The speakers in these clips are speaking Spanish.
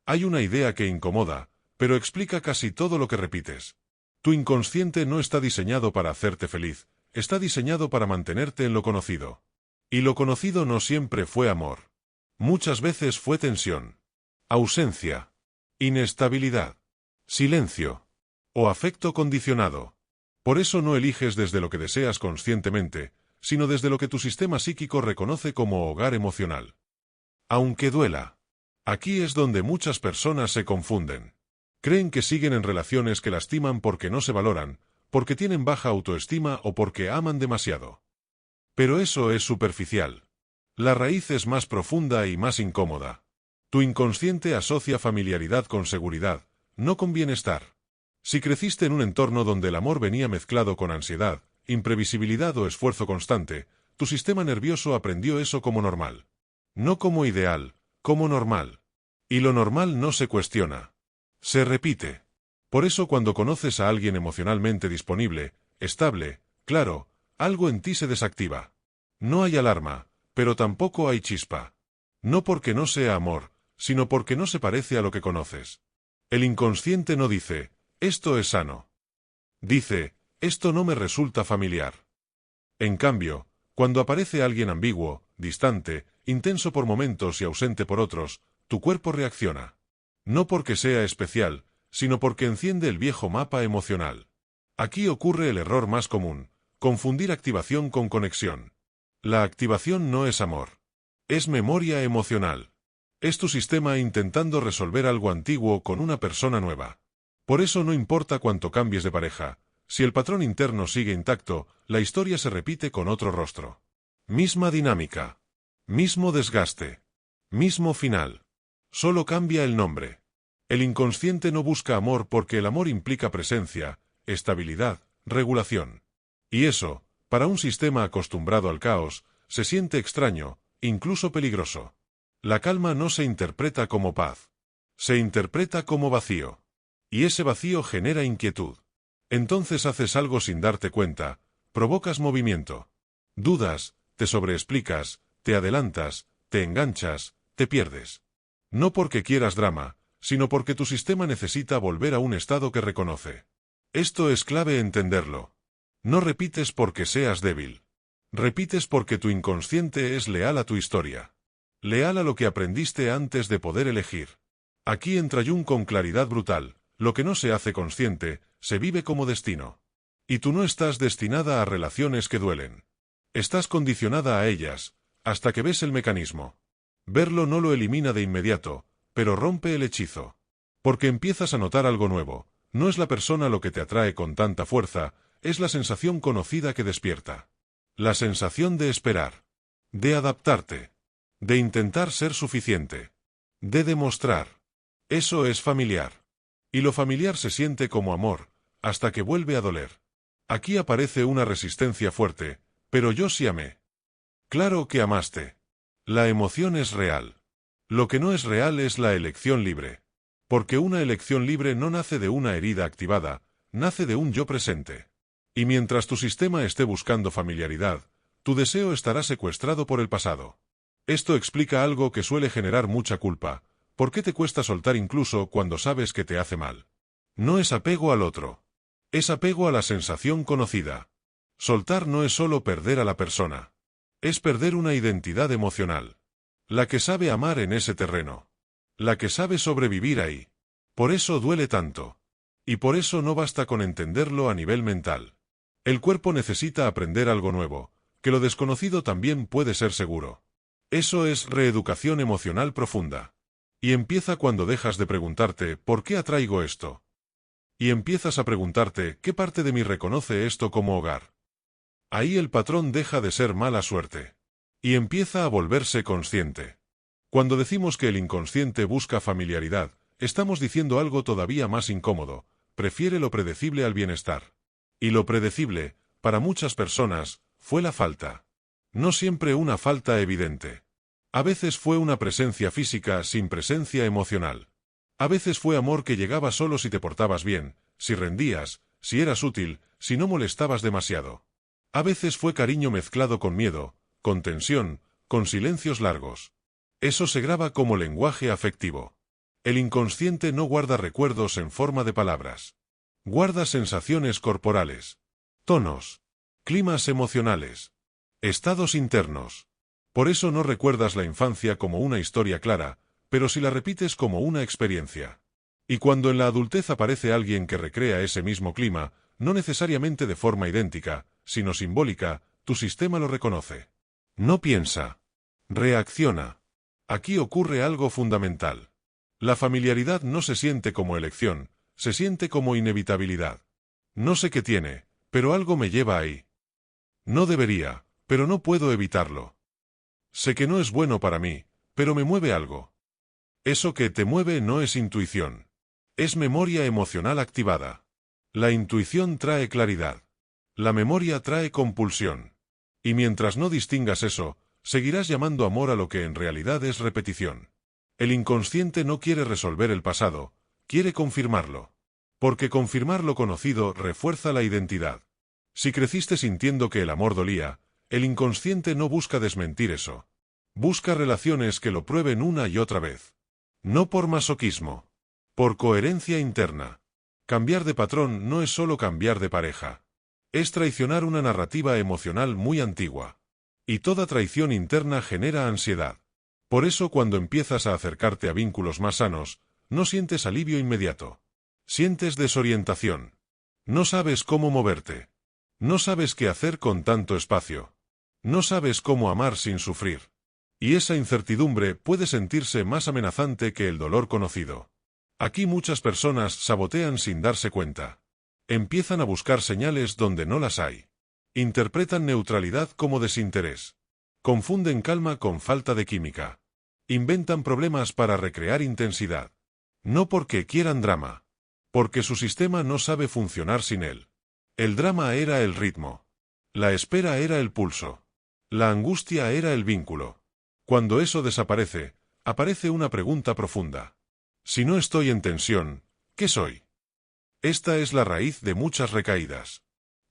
Hay una idea que incomoda, pero explica casi todo lo que repites. Tu inconsciente no está diseñado para hacerte feliz, está diseñado para mantenerte en lo conocido. Y lo conocido no siempre fue amor. Muchas veces fue tensión, ausencia, inestabilidad, silencio o afecto condicionado. Por eso no eliges desde lo que deseas conscientemente, sino desde lo que tu sistema psíquico reconoce como hogar emocional. Aunque duela. Aquí es donde muchas personas se confunden. Creen que siguen en relaciones que lastiman porque no se valoran, porque tienen baja autoestima o porque aman demasiado. Pero eso es superficial. La raíz es más profunda y más incómoda. Tu inconsciente asocia familiaridad con seguridad, no con bienestar. Si creciste en un entorno donde el amor venía mezclado con ansiedad, imprevisibilidad o esfuerzo constante, tu sistema nervioso aprendió eso como normal. No como ideal, como normal. Y lo normal no se cuestiona. Se repite. Por eso cuando conoces a alguien emocionalmente disponible, estable, claro, algo en ti se desactiva. No hay alarma, pero tampoco hay chispa. No porque no sea amor, sino porque no se parece a lo que conoces. El inconsciente no dice, esto es sano. Dice, esto no me resulta familiar. En cambio, cuando aparece alguien ambiguo, distante, intenso por momentos y ausente por otros, tu cuerpo reacciona. No porque sea especial, sino porque enciende el viejo mapa emocional. Aquí ocurre el error más común, confundir activación con conexión. La activación no es amor. Es memoria emocional. Es tu sistema intentando resolver algo antiguo con una persona nueva. Por eso no importa cuánto cambies de pareja, si el patrón interno sigue intacto, la historia se repite con otro rostro. Misma dinámica. Mismo desgaste. Mismo final. Solo cambia el nombre. El inconsciente no busca amor porque el amor implica presencia, estabilidad, regulación. Y eso, para un sistema acostumbrado al caos, se siente extraño, incluso peligroso. La calma no se interpreta como paz. Se interpreta como vacío. Y ese vacío genera inquietud. Entonces haces algo sin darte cuenta, provocas movimiento. Dudas, te sobreexplicas, te adelantas, te enganchas, te pierdes. No porque quieras drama, sino porque tu sistema necesita volver a un estado que reconoce. Esto es clave entenderlo. No repites porque seas débil. Repites porque tu inconsciente es leal a tu historia. Leal a lo que aprendiste antes de poder elegir. Aquí entra Jung con claridad brutal. Lo que no se hace consciente, se vive como destino. Y tú no estás destinada a relaciones que duelen. Estás condicionada a ellas, hasta que ves el mecanismo. Verlo no lo elimina de inmediato, pero rompe el hechizo. Porque empiezas a notar algo nuevo. No es la persona lo que te atrae con tanta fuerza, es la sensación conocida que despierta. La sensación de esperar. De adaptarte. De intentar ser suficiente. De demostrar. Eso es familiar. Y lo familiar se siente como amor, hasta que vuelve a doler. Aquí aparece una resistencia fuerte, pero yo sí amé. Claro que amaste. La emoción es real. Lo que no es real es la elección libre. Porque una elección libre no nace de una herida activada, nace de un yo presente. Y mientras tu sistema esté buscando familiaridad, tu deseo estará secuestrado por el pasado. Esto explica algo que suele generar mucha culpa. ¿Por qué te cuesta soltar incluso cuando sabes que te hace mal? No es apego al otro. Es apego a la sensación conocida. Soltar no es solo perder a la persona. Es perder una identidad emocional. La que sabe amar en ese terreno. La que sabe sobrevivir ahí. Por eso duele tanto. Y por eso no basta con entenderlo a nivel mental. El cuerpo necesita aprender algo nuevo, que lo desconocido también puede ser seguro. Eso es reeducación emocional profunda. Y empieza cuando dejas de preguntarte ¿por qué atraigo esto? Y empiezas a preguntarte ¿qué parte de mí reconoce esto como hogar? Ahí el patrón deja de ser mala suerte. Y empieza a volverse consciente. Cuando decimos que el inconsciente busca familiaridad, estamos diciendo algo todavía más incómodo, prefiere lo predecible al bienestar. Y lo predecible, para muchas personas, fue la falta. No siempre una falta evidente. A veces fue una presencia física sin presencia emocional. A veces fue amor que llegaba solo si te portabas bien, si rendías, si eras útil, si no molestabas demasiado. A veces fue cariño mezclado con miedo, con tensión, con silencios largos. Eso se graba como lenguaje afectivo. El inconsciente no guarda recuerdos en forma de palabras. Guarda sensaciones corporales, tonos, climas emocionales, estados internos. Por eso no recuerdas la infancia como una historia clara, pero sí la repites como una experiencia. Y cuando en la adultez aparece alguien que recrea ese mismo clima, no necesariamente de forma idéntica, sino simbólica, tu sistema lo reconoce. No piensa. Reacciona. Aquí ocurre algo fundamental. La familiaridad no se siente como elección, se siente como inevitabilidad. No sé qué tiene, pero algo me lleva ahí. No debería, pero no puedo evitarlo. Sé que no es bueno para mí, pero me mueve algo. Eso que te mueve no es intuición. Es memoria emocional activada. La intuición trae claridad. La memoria trae compulsión. Y mientras no distingas eso, seguirás llamando amor a lo que en realidad es repetición. El inconsciente no quiere resolver el pasado, quiere confirmarlo. Porque confirmar lo conocido refuerza la identidad. Si creciste sintiendo que el amor dolía, el inconsciente no busca desmentir eso. Busca relaciones que lo prueben una y otra vez. No por masoquismo. Por coherencia interna. Cambiar de patrón no es solo cambiar de pareja. Es traicionar una narrativa emocional muy antigua. Y toda traición interna genera ansiedad. Por eso cuando empiezas a acercarte a vínculos más sanos, no sientes alivio inmediato. Sientes desorientación. No sabes cómo moverte. No sabes qué hacer con tanto espacio. No sabes cómo amar sin sufrir. Y esa incertidumbre puede sentirse más amenazante que el dolor conocido. Aquí muchas personas sabotean sin darse cuenta. Empiezan a buscar señales donde no las hay. Interpretan neutralidad como desinterés. Confunden calma con falta de química. Inventan problemas para recrear intensidad. No porque quieran drama. Porque su sistema no sabe funcionar sin él. El drama era el ritmo. La espera era el pulso. La angustia era el vínculo. Cuando eso desaparece, aparece una pregunta profunda. Si no estoy en tensión, ¿qué soy? Esta es la raíz de muchas recaídas.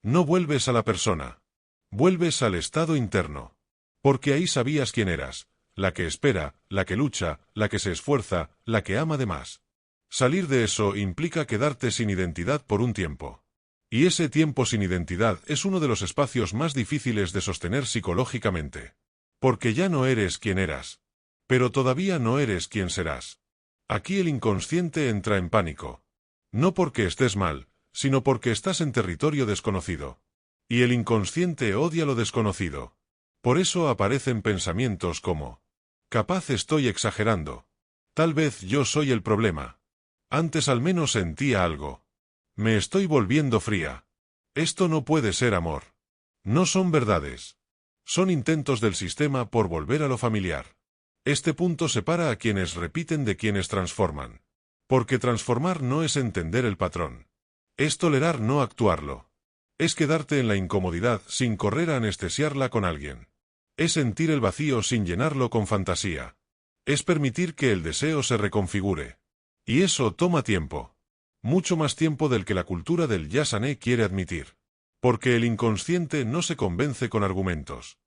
No vuelves a la persona. Vuelves al estado interno. Porque ahí sabías quién eras, la que espera, la que lucha, la que se esfuerza, la que ama de más. Salir de eso implica quedarte sin identidad por un tiempo. Y ese tiempo sin identidad es uno de los espacios más difíciles de sostener psicológicamente. Porque ya no eres quien eras. Pero todavía no eres quien serás. Aquí el inconsciente entra en pánico. No porque estés mal, sino porque estás en territorio desconocido. Y el inconsciente odia lo desconocido. Por eso aparecen pensamientos como: capaz estoy exagerando. Tal vez yo soy el problema. Antes al menos sentía algo. Me estoy volviendo fría. Esto no puede ser amor. No son verdades. Son intentos del sistema por volver a lo familiar. Este punto separa a quienes repiten de quienes transforman. Porque transformar no es entender el patrón. Es tolerar no actuarlo. Es quedarte en la incomodidad sin correr a anestesiarla con alguien. Es sentir el vacío sin llenarlo con fantasía. Es permitir que el deseo se reconfigure. Y eso toma tiempo. Mucho más tiempo del que la cultura del ya sané quiere admitir. Porque el inconsciente no se convence con argumentos.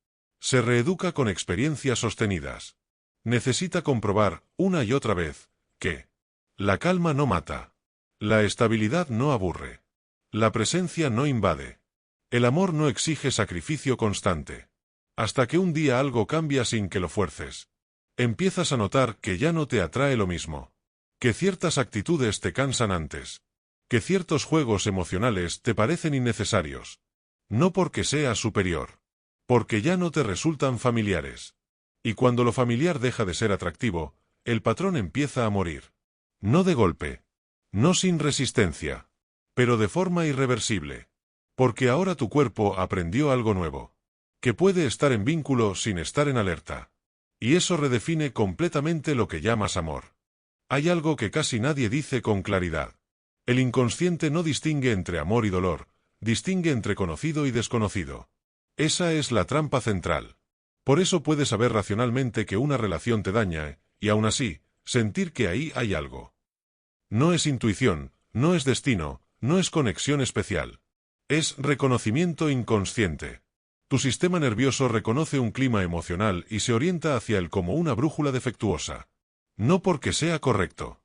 Se reeduca con experiencias sostenidas. Necesita comprobar, una y otra vez, que la calma no mata. La estabilidad no aburre. La presencia no invade. El amor no exige sacrificio constante. Hasta que un día algo cambia sin que lo fuerces. Empiezas a notar que ya no te atrae lo mismo. Que ciertas actitudes te cansan antes. Que ciertos juegos emocionales te parecen innecesarios. No porque seas superior. Porque ya no te resultan familiares. Y cuando lo familiar deja de ser atractivo, el patrón empieza a morir. No de golpe. No sin resistencia. Pero de forma irreversible. Porque ahora tu cuerpo aprendió algo nuevo. Que puede estar en vínculo sin estar en alerta. Y eso redefine completamente lo que llamas amor. Hay algo que casi nadie dice con claridad. El inconsciente no distingue entre amor y dolor, distingue entre conocido y desconocido. Esa es la trampa central. Por eso puedes saber racionalmente que una relación te daña, y aún así, sentir que ahí hay algo. No es intuición, no es destino, no es conexión especial. Es reconocimiento inconsciente. Tu sistema nervioso reconoce un clima emocional y se orienta hacia él como una brújula defectuosa. No porque sea correcto.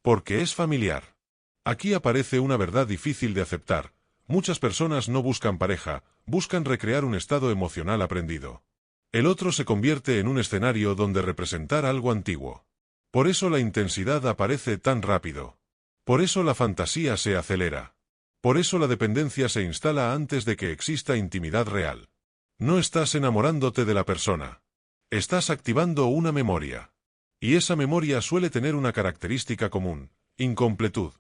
Porque es familiar. Aquí aparece una verdad difícil de aceptar. Muchas personas no buscan pareja, buscan recrear un estado emocional aprendido. El otro se convierte en un escenario donde representar algo antiguo. Por eso la intensidad aparece tan rápido. Por eso la fantasía se acelera. Por eso la dependencia se instala antes de que exista intimidad real. No estás enamorándote de la persona. Estás activando una memoria. Y esa memoria suele tener una característica común: incompletud.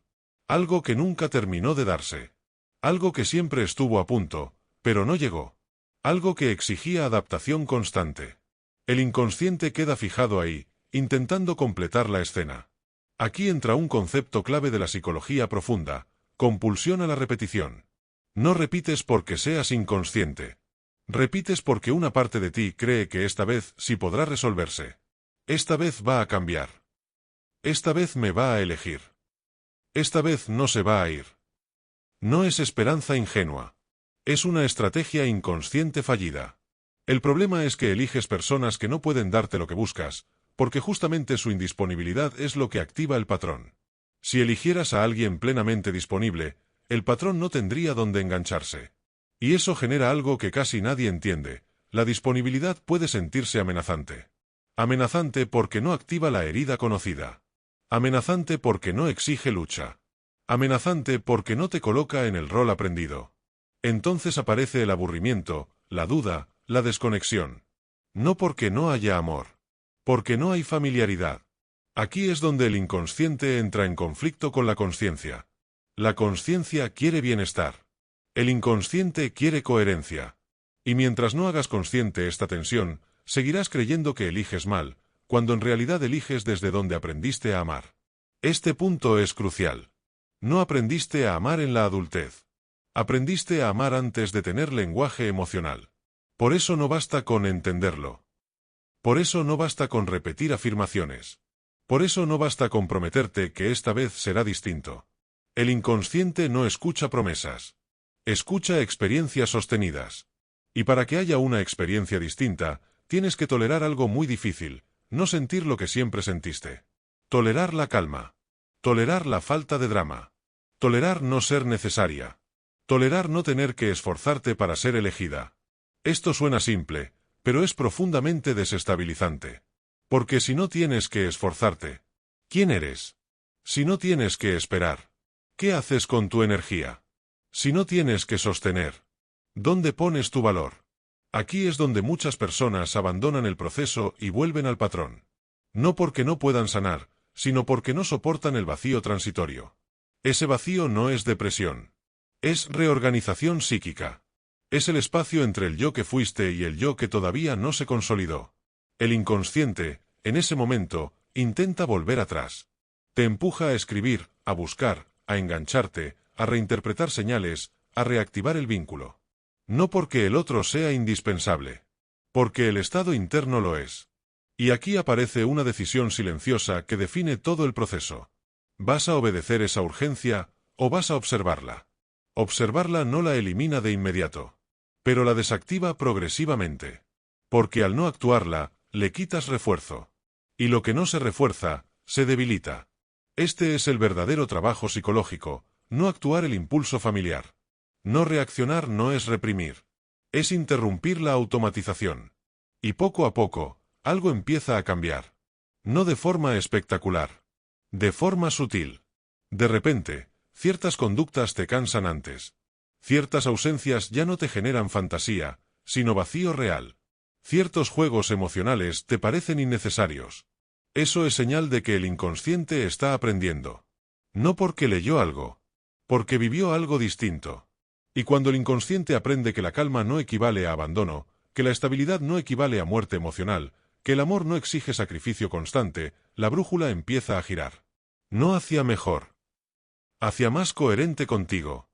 Algo que nunca terminó de darse. Algo que siempre estuvo a punto, pero no llegó. Algo que exigía adaptación constante. El inconsciente queda fijado ahí, intentando completar la escena. Aquí entra un concepto clave de la psicología profunda: compulsión a la repetición. No repites porque seas inconsciente. Repites porque una parte de ti cree que esta vez sí podrá resolverse. Esta vez va a cambiar. Esta vez me va a elegir. Esta vez no se va a ir. No es esperanza ingenua. Es una estrategia inconsciente fallida. El problema es que eliges personas que no pueden darte lo que buscas, porque justamente su indisponibilidad es lo que activa el patrón. Si eligieras a alguien plenamente disponible, el patrón no tendría dónde engancharse. Y eso genera algo que casi nadie entiende: la disponibilidad puede sentirse amenazante. Amenazante porque no activa la herida conocida. Amenazante porque no exige lucha. Amenazante porque no te coloca en el rol aprendido. Entonces aparece el aburrimiento, la duda, la desconexión. No porque no haya amor. Porque no hay familiaridad. Aquí es donde el inconsciente entra en conflicto con la consciencia. La consciencia quiere bienestar. El inconsciente quiere coherencia. Y mientras no hagas consciente esta tensión, seguirás creyendo que eliges mal, cuando en realidad eliges desde donde aprendiste a amar. Este punto es crucial. No aprendiste a amar en la adultez. Aprendiste a amar antes de tener lenguaje emocional. Por eso no basta con entenderlo. Por eso no basta con repetir afirmaciones. Por eso no basta con prometerte que esta vez será distinto. El inconsciente no escucha promesas. Escucha experiencias sostenidas. Y para que haya una experiencia distinta, tienes que tolerar algo muy difícil: no sentir lo que siempre sentiste. Tolerar la calma. Tolerar la falta de drama. Tolerar no ser necesaria. Tolerar no tener que esforzarte para ser elegida. Esto suena simple, pero es profundamente desestabilizante. Porque si no tienes que esforzarte, ¿quién eres? Si no tienes que esperar, ¿qué haces con tu energía? Si no tienes que sostener, ¿dónde pones tu valor? Aquí es donde muchas personas abandonan el proceso y vuelven al patrón. No porque no puedan sanar, sino porque no soportan el vacío transitorio. Ese vacío no es depresión. Es reorganización psíquica. Es el espacio entre el yo que fuiste y el yo que todavía no se consolidó. El inconsciente, en ese momento, intenta volver atrás. Te empuja a escribir, a buscar, a engancharte, a reinterpretar señales, a reactivar el vínculo. No porque el otro sea indispensable. Porque el estado interno lo es. Y aquí aparece una decisión silenciosa que define todo el proceso. ¿Vas a obedecer esa urgencia, o vas a observarla? Observarla no la elimina de inmediato, pero la desactiva progresivamente. Porque al no actuarla, le quitas refuerzo. Y lo que no se refuerza, se debilita. Este es el verdadero trabajo psicológico: no actuar el impulso familiar. No reaccionar no es reprimir. Es interrumpir la automatización. Y poco a poco, algo empieza a cambiar. No de forma espectacular. De forma sutil. De repente, ciertas conductas te cansan antes. Ciertas ausencias ya no te generan fantasía, sino vacío real. Ciertos juegos emocionales te parecen innecesarios. Eso es señal de que el inconsciente está aprendiendo. No porque leyó algo. Porque vivió algo distinto. Y cuando el inconsciente aprende que la calma no equivale a abandono, que la estabilidad no equivale a muerte emocional, que el amor no exige sacrificio constante, la brújula empieza a girar. No hacia mejor. Hacia más coherente contigo.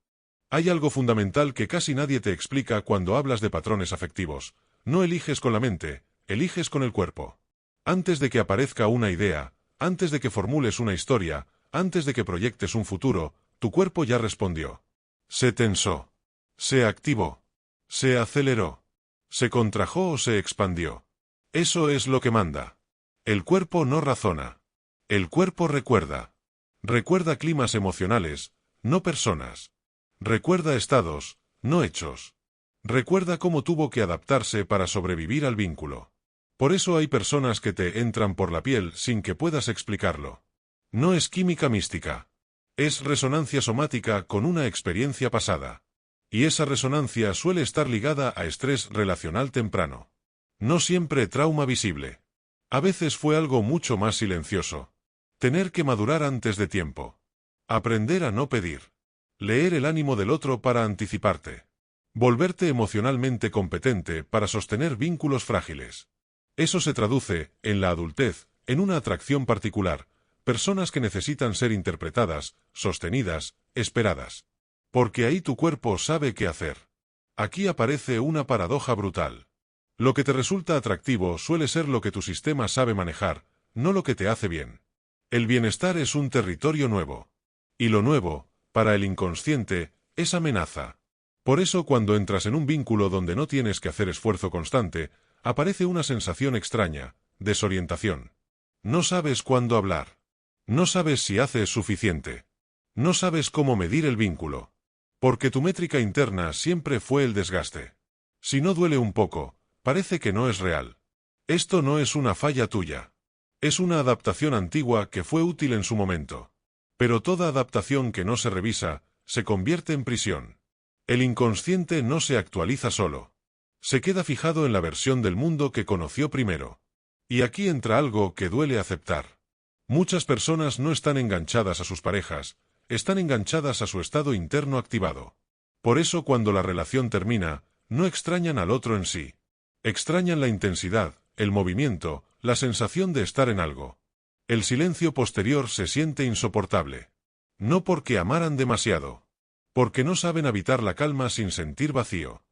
Hay algo fundamental que casi nadie te explica cuando hablas de patrones afectivos. No eliges con la mente, eliges con el cuerpo. Antes de que aparezca una idea, antes de que formules una historia, antes de que proyectes un futuro, tu cuerpo ya respondió. Se tensó. Se activó. Se aceleró. Se contrajo o se expandió. Eso es lo que manda. El cuerpo no razona. El cuerpo recuerda. Recuerda climas emocionales, no personas. Recuerda estados, no hechos. Recuerda cómo tuvo que adaptarse para sobrevivir al vínculo. Por eso hay personas que te entran por la piel sin que puedas explicarlo. No es química mística. Es resonancia somática con una experiencia pasada. Y esa resonancia suele estar ligada a estrés relacional temprano. No siempre trauma visible. A veces fue algo mucho más silencioso. Tener que madurar antes de tiempo. Aprender a no pedir. Leer el ánimo del otro para anticiparte. Volverte emocionalmente competente para sostener vínculos frágiles. Eso se traduce, en la adultez, en una atracción particular, personas que necesitan ser interpretadas, sostenidas, esperadas. Porque ahí tu cuerpo sabe qué hacer. Aquí aparece una paradoja brutal. Lo que te resulta atractivo suele ser lo que tu sistema sabe manejar, no lo que te hace bien. El bienestar es un territorio nuevo. Y lo nuevo, para el inconsciente, es amenaza. Por eso cuando entras en un vínculo donde no tienes que hacer esfuerzo constante, aparece una sensación extraña, desorientación. No sabes cuándo hablar. No sabes si haces suficiente. No sabes cómo medir el vínculo. Porque tu métrica interna siempre fue el desgaste. Si no duele un poco, parece que no es real. Esto no es una falla tuya. Es una adaptación antigua que fue útil en su momento. Pero toda adaptación que no se revisa, se convierte en prisión. El inconsciente no se actualiza solo. Se queda fijado en la versión del mundo que conoció primero. Y aquí entra algo que duele aceptar. Muchas personas no están enganchadas a sus parejas, están enganchadas a su estado interno activado. Por eso cuando la relación termina, no extrañan al otro en sí. Extrañan la intensidad, el movimiento, la sensación de estar en algo. El silencio posterior se siente insoportable. No porque amaran demasiado. Porque no saben habitar la calma sin sentir vacío.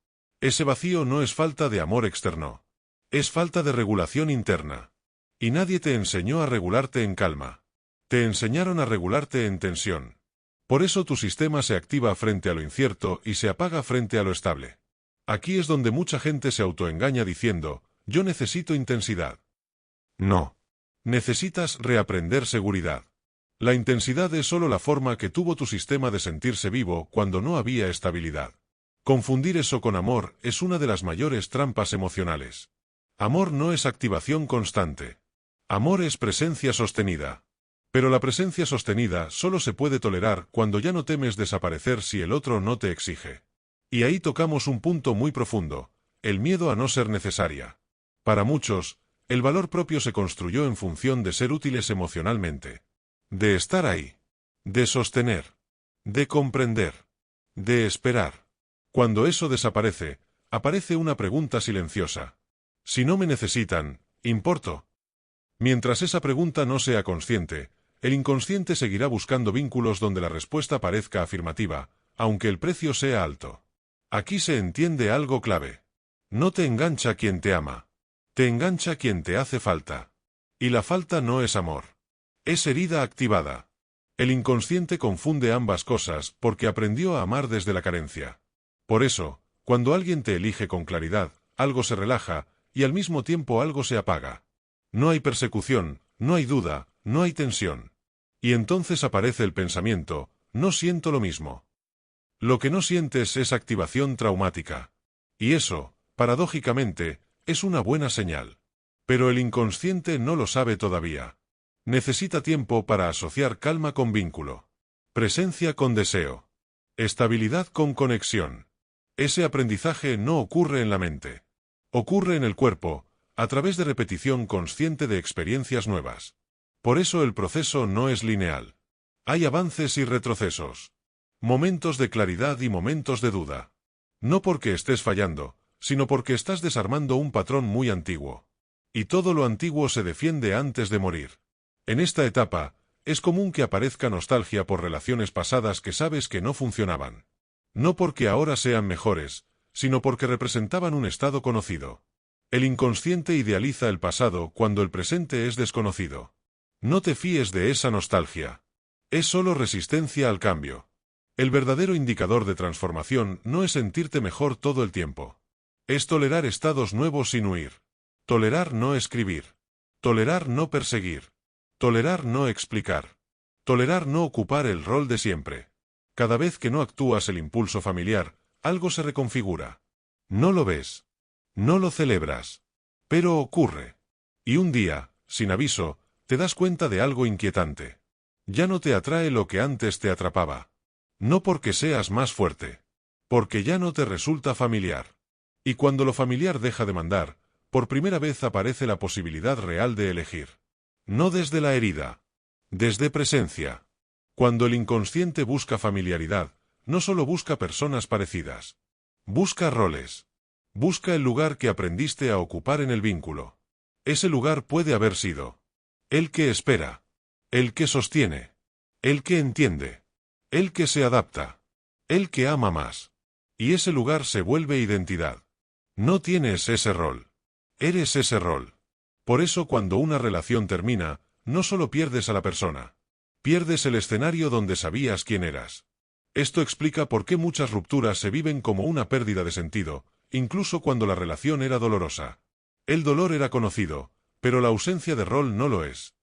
Ese vacío no es falta de amor externo. Es falta de regulación interna. Y nadie te enseñó a regularte en calma. Te enseñaron a regularte en tensión. Por eso tu sistema se activa frente a lo incierto y se apaga frente a lo estable. Aquí es donde mucha gente se autoengaña diciendo, yo necesito intensidad. No. Necesitas reaprender seguridad. La intensidad es solo la forma que tuvo tu sistema de sentirse vivo cuando no había estabilidad. Confundir eso con amor es una de las mayores trampas emocionales. Amor no es activación constante. Amor es presencia sostenida. Pero la presencia sostenida solo se puede tolerar cuando ya no temes desaparecer si el otro no te exige. Y ahí tocamos un punto muy profundo, el miedo a no ser necesaria. Para muchos, el valor propio se construyó en función de ser útiles emocionalmente. De estar ahí. De sostener. De comprender. De esperar. Cuando eso desaparece, aparece una pregunta silenciosa. Si no me necesitan, ¿importo? Mientras esa pregunta no sea consciente, el inconsciente seguirá buscando vínculos donde la respuesta parezca afirmativa, aunque el precio sea alto. Aquí se entiende algo clave. No te engancha quien te ama. Te engancha quien te hace falta. Y la falta no es amor. Es herida activada. El inconsciente confunde ambas cosas porque aprendió a amar desde la carencia. Por eso, cuando alguien te elige con claridad, algo se relaja, y al mismo tiempo algo se apaga. No hay persecución, no hay duda, no hay tensión. Y entonces aparece el pensamiento, no siento lo mismo. Lo que no sientes es activación traumática. Y eso, paradójicamente, es una buena señal. Pero el inconsciente no lo sabe todavía. Necesita tiempo para asociar calma con vínculo. Presencia con deseo. Estabilidad con conexión. Ese aprendizaje no ocurre en la mente. Ocurre en el cuerpo, a través de repetición consciente de experiencias nuevas. Por eso el proceso no es lineal. Hay avances y retrocesos. Momentos de claridad y momentos de duda. No porque estés fallando, sino porque estás desarmando un patrón muy antiguo. Y todo lo antiguo se defiende antes de morir. En esta etapa, es común que aparezca nostalgia por relaciones pasadas que sabes que no funcionaban. No porque ahora sean mejores, sino porque representaban un estado conocido. El inconsciente idealiza el pasado cuando el presente es desconocido. No te fíes de esa nostalgia. Es solo resistencia al cambio. El verdadero indicador de transformación no es sentirte mejor todo el tiempo. Es tolerar estados nuevos sin huir. Tolerar no escribir. Tolerar no perseguir. Tolerar no explicar. Tolerar no ocupar el rol de siempre. Cada vez que no actúas el impulso familiar, algo se reconfigura. No lo ves. No lo celebras. Pero ocurre. Y un día, sin aviso, te das cuenta de algo inquietante. Ya no te atrae lo que antes te atrapaba. No porque seas más fuerte. Porque ya no te resulta familiar. Y cuando lo familiar deja de mandar, por primera vez aparece la posibilidad real de elegir. No desde la herida. Desde presencia. Cuando el inconsciente busca familiaridad, no solo busca personas parecidas. Busca roles. Busca el lugar que aprendiste a ocupar en el vínculo. Ese lugar puede haber sido el que espera, el que sostiene, el que entiende, el que se adapta, el que ama más. Y ese lugar se vuelve identidad. No tienes ese rol. Eres ese rol. Por eso cuando una relación termina, no solo pierdes a la persona. Pierdes el escenario donde sabías quién eras. Esto explica por qué muchas rupturas se viven como una pérdida de sentido, incluso cuando la relación era dolorosa. El dolor era conocido, pero la ausencia de rol no lo es.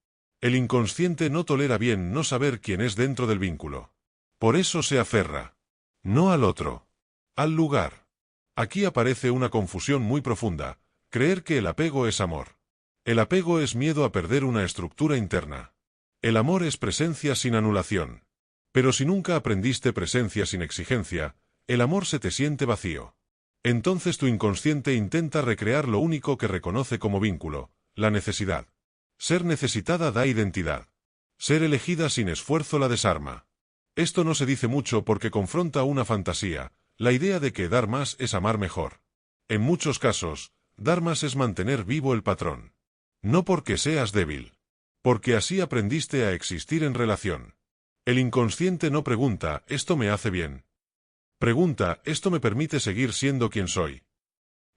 El inconsciente no tolera bien no saber quién es dentro del vínculo. Por eso se aferra. No al otro. Al lugar. Aquí aparece una confusión muy profunda, creer que el apego es amor. El apego es miedo a perder una estructura interna. El amor es presencia sin anulación. Pero si nunca aprendiste presencia sin exigencia, el amor se te siente vacío. Entonces tu inconsciente intenta recrear lo único que reconoce como vínculo, la necesidad. Ser necesitada da identidad. Ser elegida sin esfuerzo la desarma. Esto no se dice mucho porque confronta una fantasía, la idea de que dar más es amar mejor. En muchos casos, dar más es mantener vivo el patrón. No porque seas débil. Porque así aprendiste a existir en relación. El inconsciente no pregunta, ¿esto me hace bien? Pregunta, ¿esto me permite seguir siendo quien soy?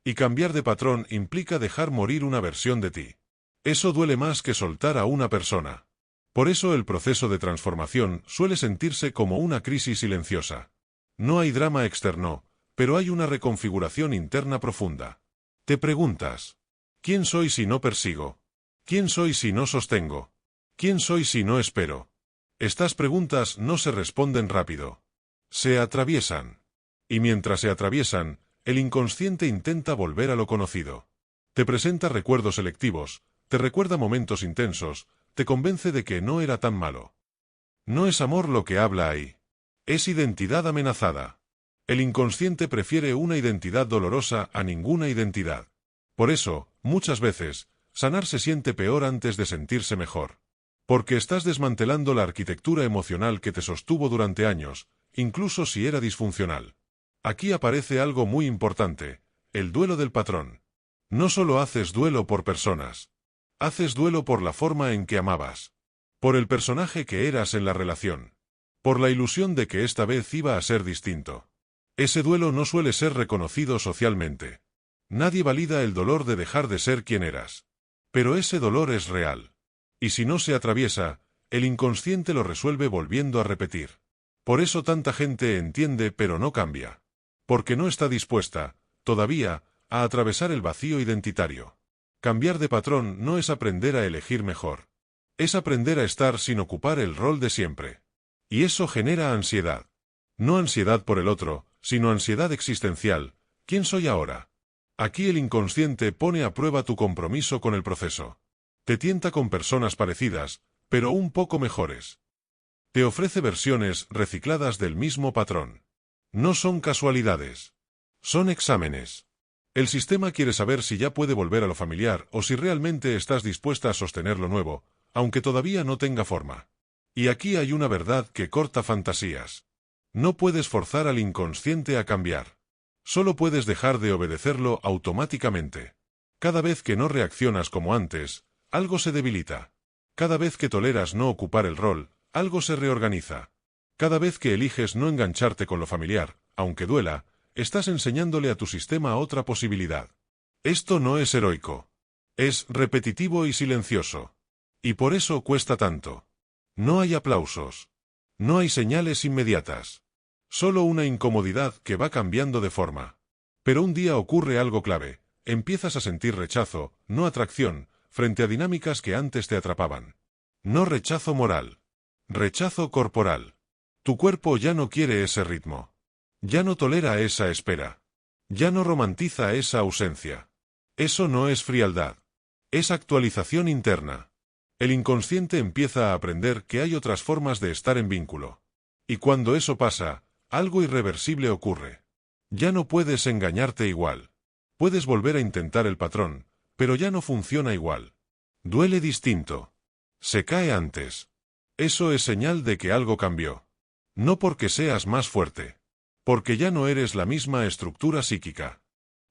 Y cambiar de patrón implica dejar morir una versión de ti. Eso duele más que soltar a una persona. Por eso el proceso de transformación suele sentirse como una crisis silenciosa. No hay drama externo, pero hay una reconfiguración interna profunda. Te preguntas, ¿quién soy si no persigo? ¿Quién soy si no sostengo? ¿Quién soy si no espero? Estas preguntas no se responden rápido. Se atraviesan. Y mientras se atraviesan, el inconsciente intenta volver a lo conocido. Te presenta recuerdos selectivos, te recuerda momentos intensos, te convence de que no era tan malo. No es amor lo que habla ahí. Es identidad amenazada. El inconsciente prefiere una identidad dolorosa a ninguna identidad. Por eso, muchas veces, sanar se siente peor antes de sentirse mejor. Porque estás desmantelando la arquitectura emocional que te sostuvo durante años, incluso si era disfuncional. Aquí aparece algo muy importante, el duelo del patrón. No solo haces duelo por personas. Haces duelo por la forma en que amabas. Por el personaje que eras en la relación. Por la ilusión de que esta vez iba a ser distinto. Ese duelo no suele ser reconocido socialmente. Nadie valida el dolor de dejar de ser quien eras. Pero ese dolor es real. Y si no se atraviesa, el inconsciente lo resuelve volviendo a repetir. Por eso tanta gente entiende pero no cambia. Porque no está dispuesta, todavía, a atravesar el vacío identitario. Cambiar de patrón no es aprender a elegir mejor. Es aprender a estar sin ocupar el rol de siempre. Y eso genera ansiedad. No ansiedad por el otro, sino ansiedad existencial. ¿Quién soy ahora? Aquí el inconsciente pone a prueba tu compromiso con el proceso. Te tienta con personas parecidas, pero un poco mejores. Te ofrece versiones recicladas del mismo patrón. No son casualidades. Son exámenes. El sistema quiere saber si ya puede volver a lo familiar o si realmente estás dispuesta a sostener lo nuevo, aunque todavía no tenga forma. Y aquí hay una verdad que corta fantasías. No puedes forzar al inconsciente a cambiar. Solo puedes dejar de obedecerlo automáticamente. Cada vez que no reaccionas como antes, algo se debilita. Cada vez que toleras no ocupar el rol, algo se reorganiza. Cada vez que eliges no engancharte con lo familiar, aunque duela, estás enseñándole a tu sistema otra posibilidad. Esto no es heroico. Es repetitivo y silencioso. Y por eso cuesta tanto. No hay aplausos. No hay señales inmediatas. Solo una incomodidad que va cambiando de forma. Pero un día ocurre algo clave. Empiezas a sentir rechazo, no atracción, frente a dinámicas que antes te atrapaban. No rechazo moral. Rechazo corporal. Tu cuerpo ya no quiere ese ritmo. Ya no tolera esa espera. Ya no romantiza esa ausencia. Eso no es frialdad. Es actualización interna. El inconsciente empieza a aprender que hay otras formas de estar en vínculo. Y cuando eso pasa, algo irreversible ocurre. Ya no puedes engañarte igual. Puedes volver a intentar el patrón, pero ya no funciona igual. Duele distinto. Se cae antes. Eso es señal de que algo cambió. No porque seas más fuerte. Porque ya no eres la misma estructura psíquica.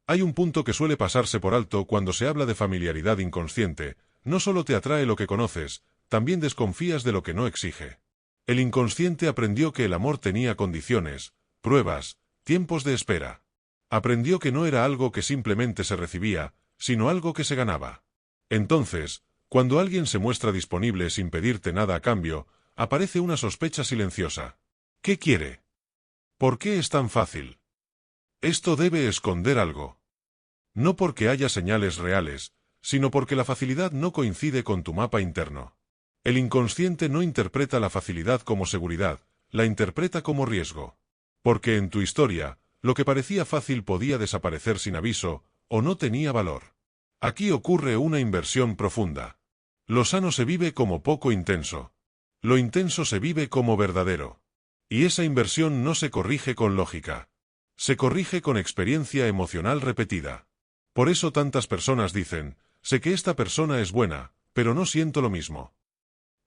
Hay un punto que suele pasarse por alto cuando se habla de familiaridad inconsciente. No solo te atrae lo que conoces, también desconfías de lo que no exige. El inconsciente aprendió que el amor tenía condiciones, pruebas, tiempos de espera. Aprendió que no era algo que simplemente se recibía, sino algo que se ganaba. Entonces, cuando alguien se muestra disponible sin pedirte nada a cambio, aparece una sospecha silenciosa. ¿Qué quiere? ¿Por qué es tan fácil? Esto debe esconder algo. No porque haya señales reales, sino porque la facilidad no coincide con tu mapa interno. El inconsciente no interpreta la facilidad como seguridad, la interpreta como riesgo. Porque en tu historia, lo que parecía fácil podía desaparecer sin aviso, o no tenía valor. Aquí ocurre una inversión profunda. Lo sano se vive como poco intenso. Lo intenso se vive como verdadero. Y esa inversión no se corrige con lógica. Se corrige con experiencia emocional repetida. Por eso tantas personas dicen, sé que esta persona es buena, pero no siento lo mismo.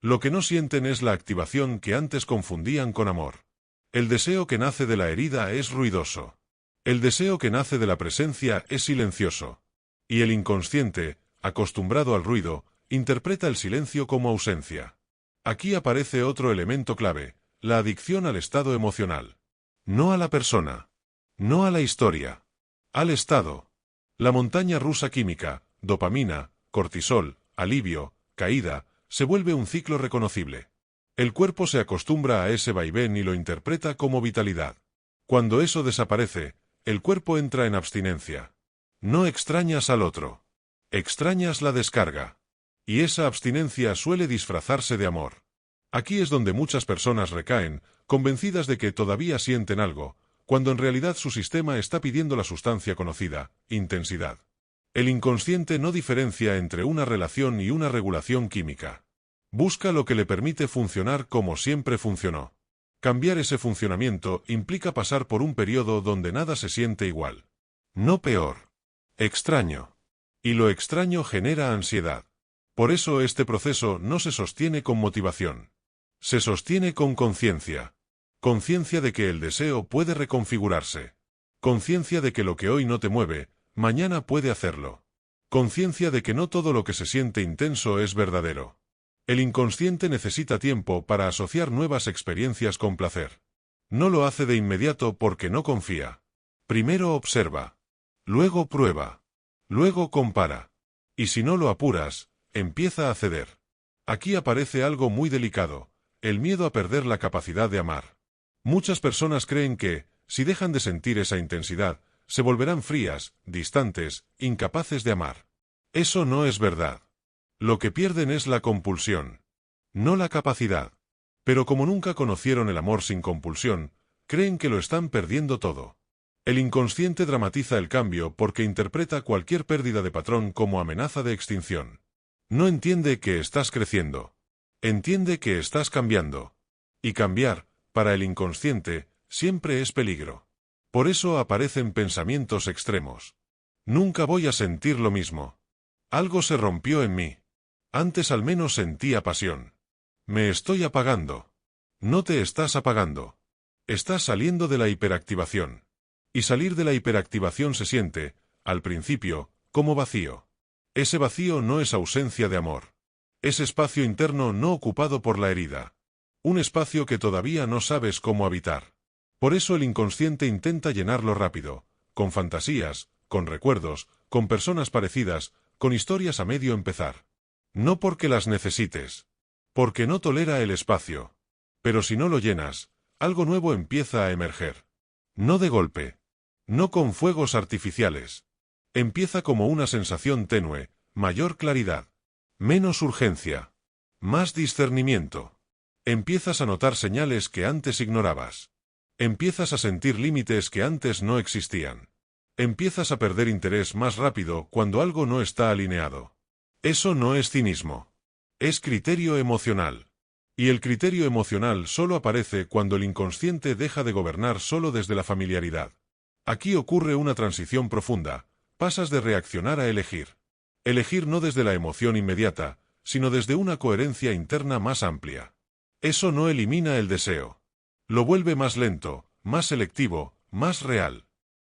Lo que no sienten es la activación que antes confundían con amor. El deseo que nace de la herida es ruidoso. El deseo que nace de la presencia es silencioso. Y el inconsciente, acostumbrado al ruido, interpreta el silencio como ausencia. Aquí aparece otro elemento clave, la adicción al estado emocional. No a la persona. No a la historia. Al estado. La montaña rusa química, dopamina, cortisol, alivio, caída, se vuelve un ciclo reconocible. El cuerpo se acostumbra a ese vaivén y lo interpreta como vitalidad. Cuando eso desaparece, el cuerpo entra en abstinencia. No extrañas al otro. Extrañas la descarga. Y esa abstinencia suele disfrazarse de amor. Aquí es donde muchas personas recaen, convencidas de que todavía sienten algo, cuando en realidad su sistema está pidiendo la sustancia conocida, intensidad. El inconsciente no diferencia entre una relación y una regulación química. Busca lo que le permite funcionar como siempre funcionó. Cambiar ese funcionamiento implica pasar por un periodo donde nada se siente igual. No peor. Extraño. Y lo extraño genera ansiedad. Por eso este proceso no se sostiene con motivación. Se sostiene con conciencia. Conciencia de que el deseo puede reconfigurarse. Conciencia de que lo que hoy no te mueve, mañana puede hacerlo. Conciencia de que no todo lo que se siente intenso es verdadero. El inconsciente necesita tiempo para asociar nuevas experiencias con placer. No lo hace de inmediato porque no confía. Primero observa. Luego prueba. Luego compara. Y si no lo apuras, empieza a ceder. Aquí aparece algo muy delicado, el miedo a perder la capacidad de amar. Muchas personas creen que, si dejan de sentir esa intensidad, se volverán frías, distantes, incapaces de amar. Eso no es verdad. Lo que pierden es la compulsión, no la capacidad. Pero como nunca conocieron el amor sin compulsión, creen que lo están perdiendo todo. El inconsciente dramatiza el cambio porque interpreta cualquier pérdida de patrón como amenaza de extinción. No entiende que estás creciendo. Entiende que estás cambiando. Y cambiar, para el inconsciente, siempre es peligro. Por eso aparecen pensamientos extremos. Nunca voy a sentir lo mismo. Algo se rompió en mí. Antes al menos sentía pasión. Me estoy apagando. No te estás apagando. Estás saliendo de la hiperactivación. Y salir de la hiperactivación se siente, al principio, como vacío. Ese vacío no es ausencia de amor. Es espacio interno no ocupado por la herida. Un espacio que todavía no sabes cómo habitar. Por eso el inconsciente intenta llenarlo rápido, con fantasías, con recuerdos, con personas parecidas, con historias a medio empezar. No porque las necesites. Porque no tolera el espacio. Pero si no lo llenas, algo nuevo empieza a emerger. No de golpe. No con fuegos artificiales. Empieza como una sensación tenue, mayor claridad. Menos urgencia. Más discernimiento. Empiezas a notar señales que antes ignorabas. Empiezas a sentir límites que antes no existían. Empiezas a perder interés más rápido cuando algo no está alineado. Eso no es cinismo. Es criterio emocional. Y el criterio emocional solo aparece cuando el inconsciente deja de gobernar solo desde la familiaridad. Aquí ocurre una transición profunda, pasas de reaccionar a elegir. Elegir no desde la emoción inmediata, sino desde una coherencia interna más amplia. Eso no elimina el deseo. Lo vuelve más lento, más selectivo, más real.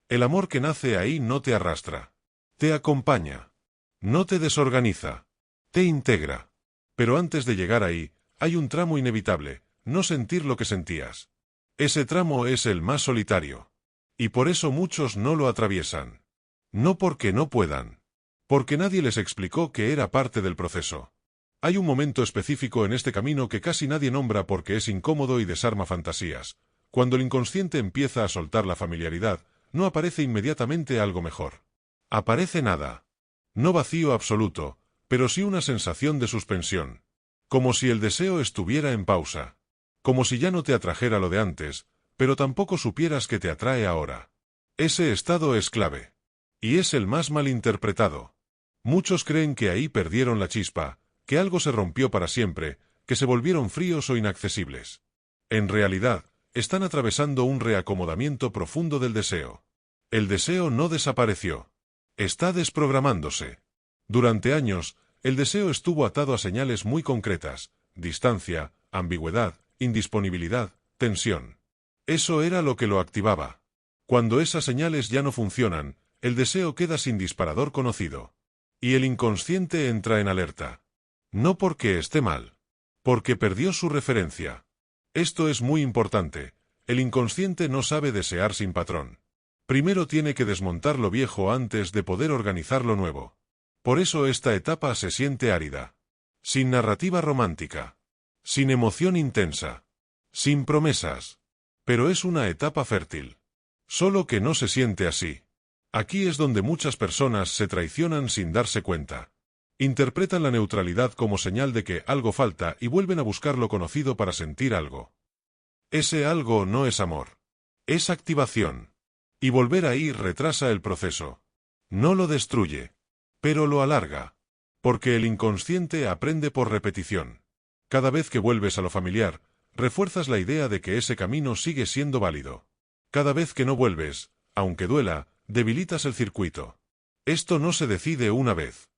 El amor que nace ahí no te arrastra. Te acompaña. No te desorganiza. Te integra. Pero antes de llegar ahí, hay un tramo inevitable, no sentir lo que sentías. Ese tramo es el más solitario. Y por eso muchos no lo atraviesan. No porque no puedan. Porque nadie les explicó que era parte del proceso. Hay un momento específico en este camino que casi nadie nombra porque es incómodo y desarma fantasías. Cuando el inconsciente empieza a soltar la familiaridad, no aparece inmediatamente algo mejor. Aparece nada. No vacío absoluto, pero sí una sensación de suspensión. Como si el deseo estuviera en pausa. Como si ya no te atrajera lo de antes, pero tampoco supieras que te atrae ahora. Ese estado es clave. Y es el más malinterpretado. Muchos creen que ahí perdieron la chispa, que algo se rompió para siempre, que se volvieron fríos o inaccesibles. En realidad, están atravesando un reacomodamiento profundo del deseo. El deseo no desapareció. Está desprogramándose. Durante años, el deseo estuvo atado a señales muy concretas: distancia, ambigüedad, indisponibilidad, tensión. Eso era lo que lo activaba. Cuando esas señales ya no funcionan, el deseo queda sin disparador conocido. Y el inconsciente entra en alerta. No porque esté mal. Porque perdió su referencia. Esto es muy importante. El inconsciente no sabe desear sin patrón. Primero tiene que desmontar lo viejo antes de poder organizar lo nuevo. Por eso esta etapa se siente árida. Sin narrativa romántica. Sin emoción intensa. Sin promesas. Pero es una etapa fértil. Solo que no se siente así. Aquí es donde muchas personas se traicionan sin darse cuenta. Interpretan la neutralidad como señal de que algo falta y vuelven a buscar lo conocido para sentir algo. Ese algo no es amor. Es activación. Y volver ahí retrasa el proceso. No lo destruye. Pero lo alarga. Porque el inconsciente aprende por repetición. Cada vez que vuelves a lo familiar, refuerzas la idea de que ese camino sigue siendo válido. Cada vez que no vuelves, aunque duela, debilitas el circuito. Esto no se decide una vez.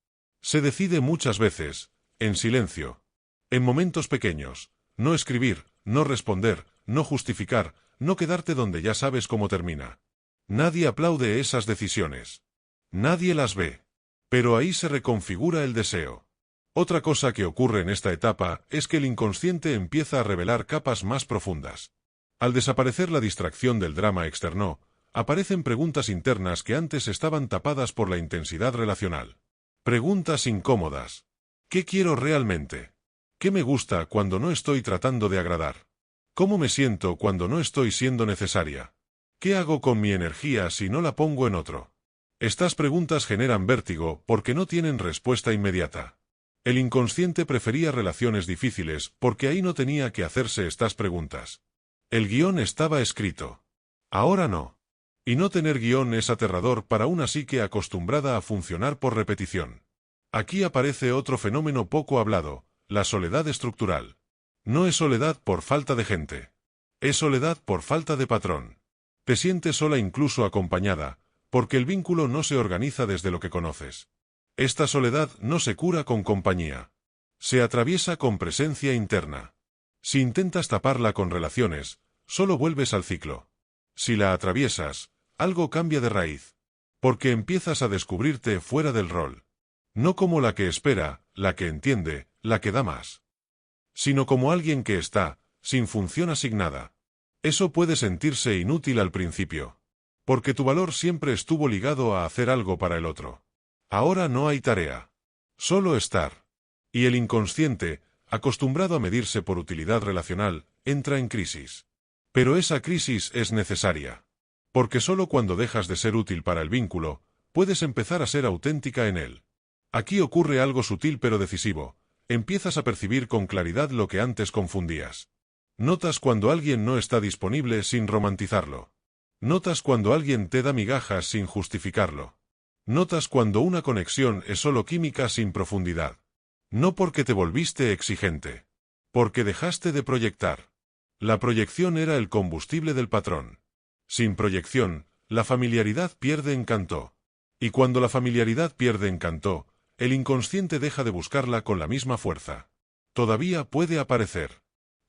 Se decide muchas veces, en silencio. En momentos pequeños. No escribir, no responder, no justificar, no quedarte donde ya sabes cómo termina. Nadie aplaude esas decisiones. Nadie las ve. Pero ahí se reconfigura el deseo. Otra cosa que ocurre en esta etapa es que el inconsciente empieza a revelar capas más profundas. Al desaparecer la distracción del drama externo, aparecen preguntas internas que antes estaban tapadas por la intensidad relacional. Preguntas incómodas. ¿Qué quiero realmente? ¿Qué me gusta cuando no estoy tratando de agradar? ¿Cómo me siento cuando no estoy siendo necesaria? ¿Qué hago con mi energía si no la pongo en otro? Estas preguntas generan vértigo porque no tienen respuesta inmediata. El inconsciente prefería relaciones difíciles porque ahí no tenía que hacerse estas preguntas. El guión estaba escrito. Ahora no. Y no tener guión es aterrador para una psique acostumbrada a funcionar por repetición. Aquí aparece otro fenómeno poco hablado, la soledad estructural. No es soledad por falta de gente. Es soledad por falta de patrón. Te sientes sola incluso acompañada, porque el vínculo no se organiza desde lo que conoces. Esta soledad no se cura con compañía. Se atraviesa con presencia interna. Si intentas taparla con relaciones, solo vuelves al ciclo. Si la atraviesas, algo cambia de raíz. Porque empiezas a descubrirte fuera del rol. No como la que espera, la que entiende, la que da más. Sino como alguien que está, sin función asignada. Eso puede sentirse inútil al principio. Porque tu valor siempre estuvo ligado a hacer algo para el otro. Ahora no hay tarea. Solo estar. Y el inconsciente, acostumbrado a medirse por utilidad relacional, entra en crisis. Pero esa crisis es necesaria. Porque solo cuando dejas de ser útil para el vínculo, puedes empezar a ser auténtica en él. Aquí ocurre algo sutil pero decisivo. Empiezas a percibir con claridad lo que antes confundías. Notas cuando alguien no está disponible sin romantizarlo. Notas cuando alguien te da migajas sin justificarlo. Notas cuando una conexión es solo química sin profundidad. No porque te volviste exigente. Porque dejaste de proyectar. La proyección era el combustible del patrón. Sin proyección, la familiaridad pierde encanto. Y cuando la familiaridad pierde encanto, el inconsciente deja de buscarla con la misma fuerza. Todavía puede aparecer.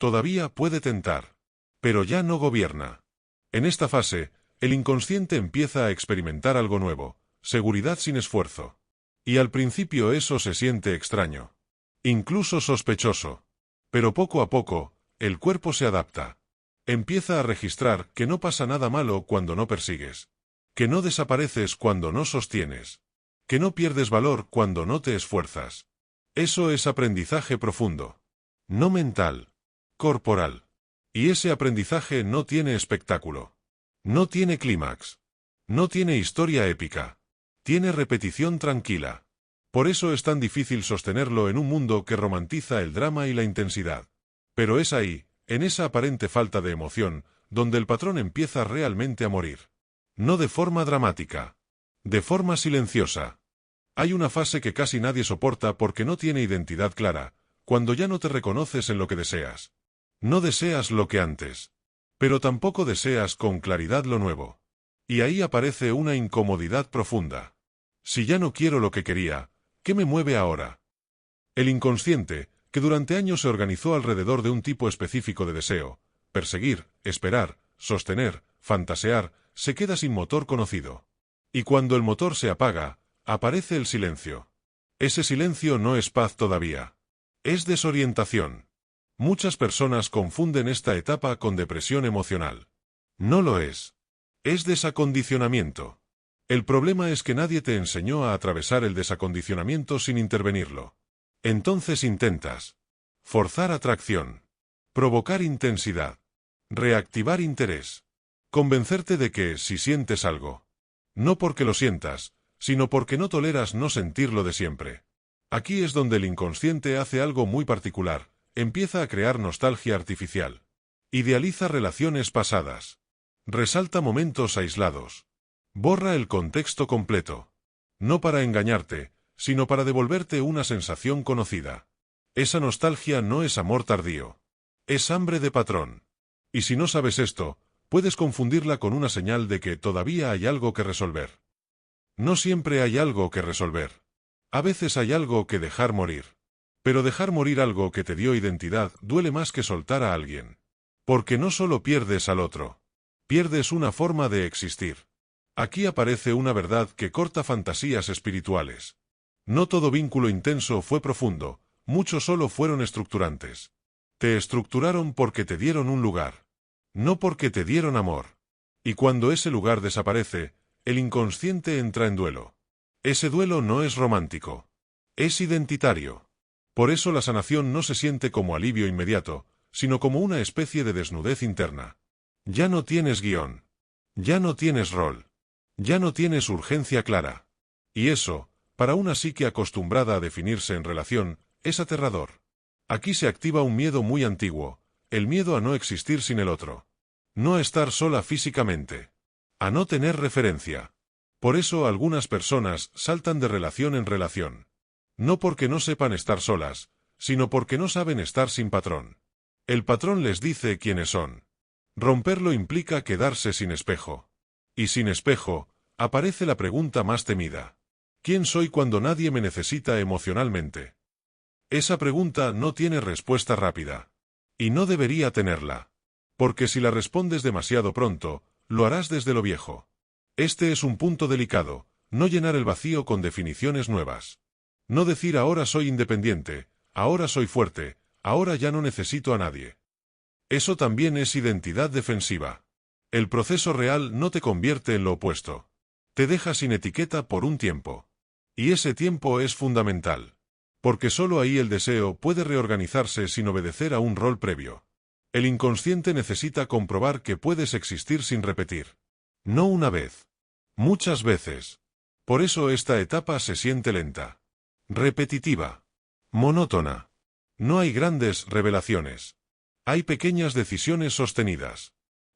Todavía puede tentar. Pero ya no gobierna. En esta fase, el inconsciente empieza a experimentar algo nuevo, seguridad sin esfuerzo. Y al principio eso se siente extraño. Incluso sospechoso. Pero poco a poco, el cuerpo se adapta. Empieza a registrar que no pasa nada malo cuando no persigues. Que no desapareces cuando no sostienes. Que no pierdes valor cuando no te esfuerzas. Eso es aprendizaje profundo. No mental. Corporal. Y ese aprendizaje no tiene espectáculo. No tiene clímax. No tiene historia épica. Tiene repetición tranquila. Por eso es tan difícil sostenerlo en un mundo que romantiza el drama y la intensidad. Pero es ahí, en esa aparente falta de emoción, donde el patrón empieza realmente a morir. No de forma dramática. De forma silenciosa. Hay una fase que casi nadie soporta porque no tiene identidad clara, cuando ya no te reconoces en lo que deseas. No deseas lo que antes. Pero tampoco deseas con claridad lo nuevo. Y ahí aparece una incomodidad profunda. Si ya no quiero lo que quería, ¿qué me mueve ahora? El inconsciente, que durante años se organizó alrededor de un tipo específico de deseo, perseguir, esperar, sostener, fantasear, se queda sin motor conocido. Y cuando el motor se apaga, aparece el silencio. Ese silencio no es paz todavía. Es desorientación. Muchas personas confunden esta etapa con depresión emocional. No lo es. Es desacondicionamiento. El problema es que nadie te enseñó a atravesar el desacondicionamiento sin intervenirlo. Entonces intentas forzar atracción, provocar intensidad, reactivar interés, convencerte de que si sientes algo, no porque lo sientas, sino porque no toleras no sentirlo de siempre. Aquí es donde el inconsciente hace algo muy particular, empieza a crear nostalgia artificial. Idealiza relaciones pasadas. Resalta momentos aislados. Borra el contexto completo. No para engañarte, sino para devolverte una sensación conocida. Esa nostalgia no es amor tardío. Es hambre de patrón. Y si no sabes esto, puedes confundirla con una señal de que todavía hay algo que resolver. No siempre hay algo que resolver. A veces hay algo que dejar morir. Pero dejar morir algo que te dio identidad duele más que soltar a alguien. Porque no solo pierdes al otro. Pierdes una forma de existir. Aquí aparece una verdad que corta fantasías espirituales. No todo vínculo intenso fue profundo, muchos solo fueron estructurantes. Te estructuraron porque te dieron un lugar. No porque te dieron amor. Y cuando ese lugar desaparece, el inconsciente entra en duelo. Ese duelo no es romántico. Es identitario. Por eso la sanación no se siente como alivio inmediato, sino como una especie de desnudez interna. Ya no tienes guión. Ya no tienes rol. Ya no tienes urgencia clara. Y eso, para una psique acostumbrada a definirse en relación, es aterrador. Aquí se activa un miedo muy antiguo, el miedo a no existir sin el otro. No a estar sola físicamente. A no tener referencia. Por eso algunas personas saltan de relación en relación. No porque no sepan estar solas, sino porque no saben estar sin patrón. El patrón les dice quiénes son. Romperlo implica quedarse sin espejo. Y sin espejo, aparece la pregunta más temida. ¿Quién soy cuando nadie me necesita emocionalmente? Esa pregunta no tiene respuesta rápida. Y no debería tenerla. Porque si la respondes demasiado pronto, lo harás desde lo viejo. Este es un punto delicado, no llenar el vacío con definiciones nuevas. No decir ahora soy independiente, ahora soy fuerte, ahora ya no necesito a nadie. Eso también es identidad defensiva. El proceso real no te convierte en lo opuesto. Te deja sin etiqueta por un tiempo. Y ese tiempo es fundamental. Porque solo ahí el deseo puede reorganizarse sin obedecer a un rol previo. El inconsciente necesita comprobar que puedes existir sin repetir. No una vez. Muchas veces. Por eso esta etapa se siente lenta. Repetitiva. Monótona. No hay grandes revelaciones. Hay pequeñas decisiones sostenidas.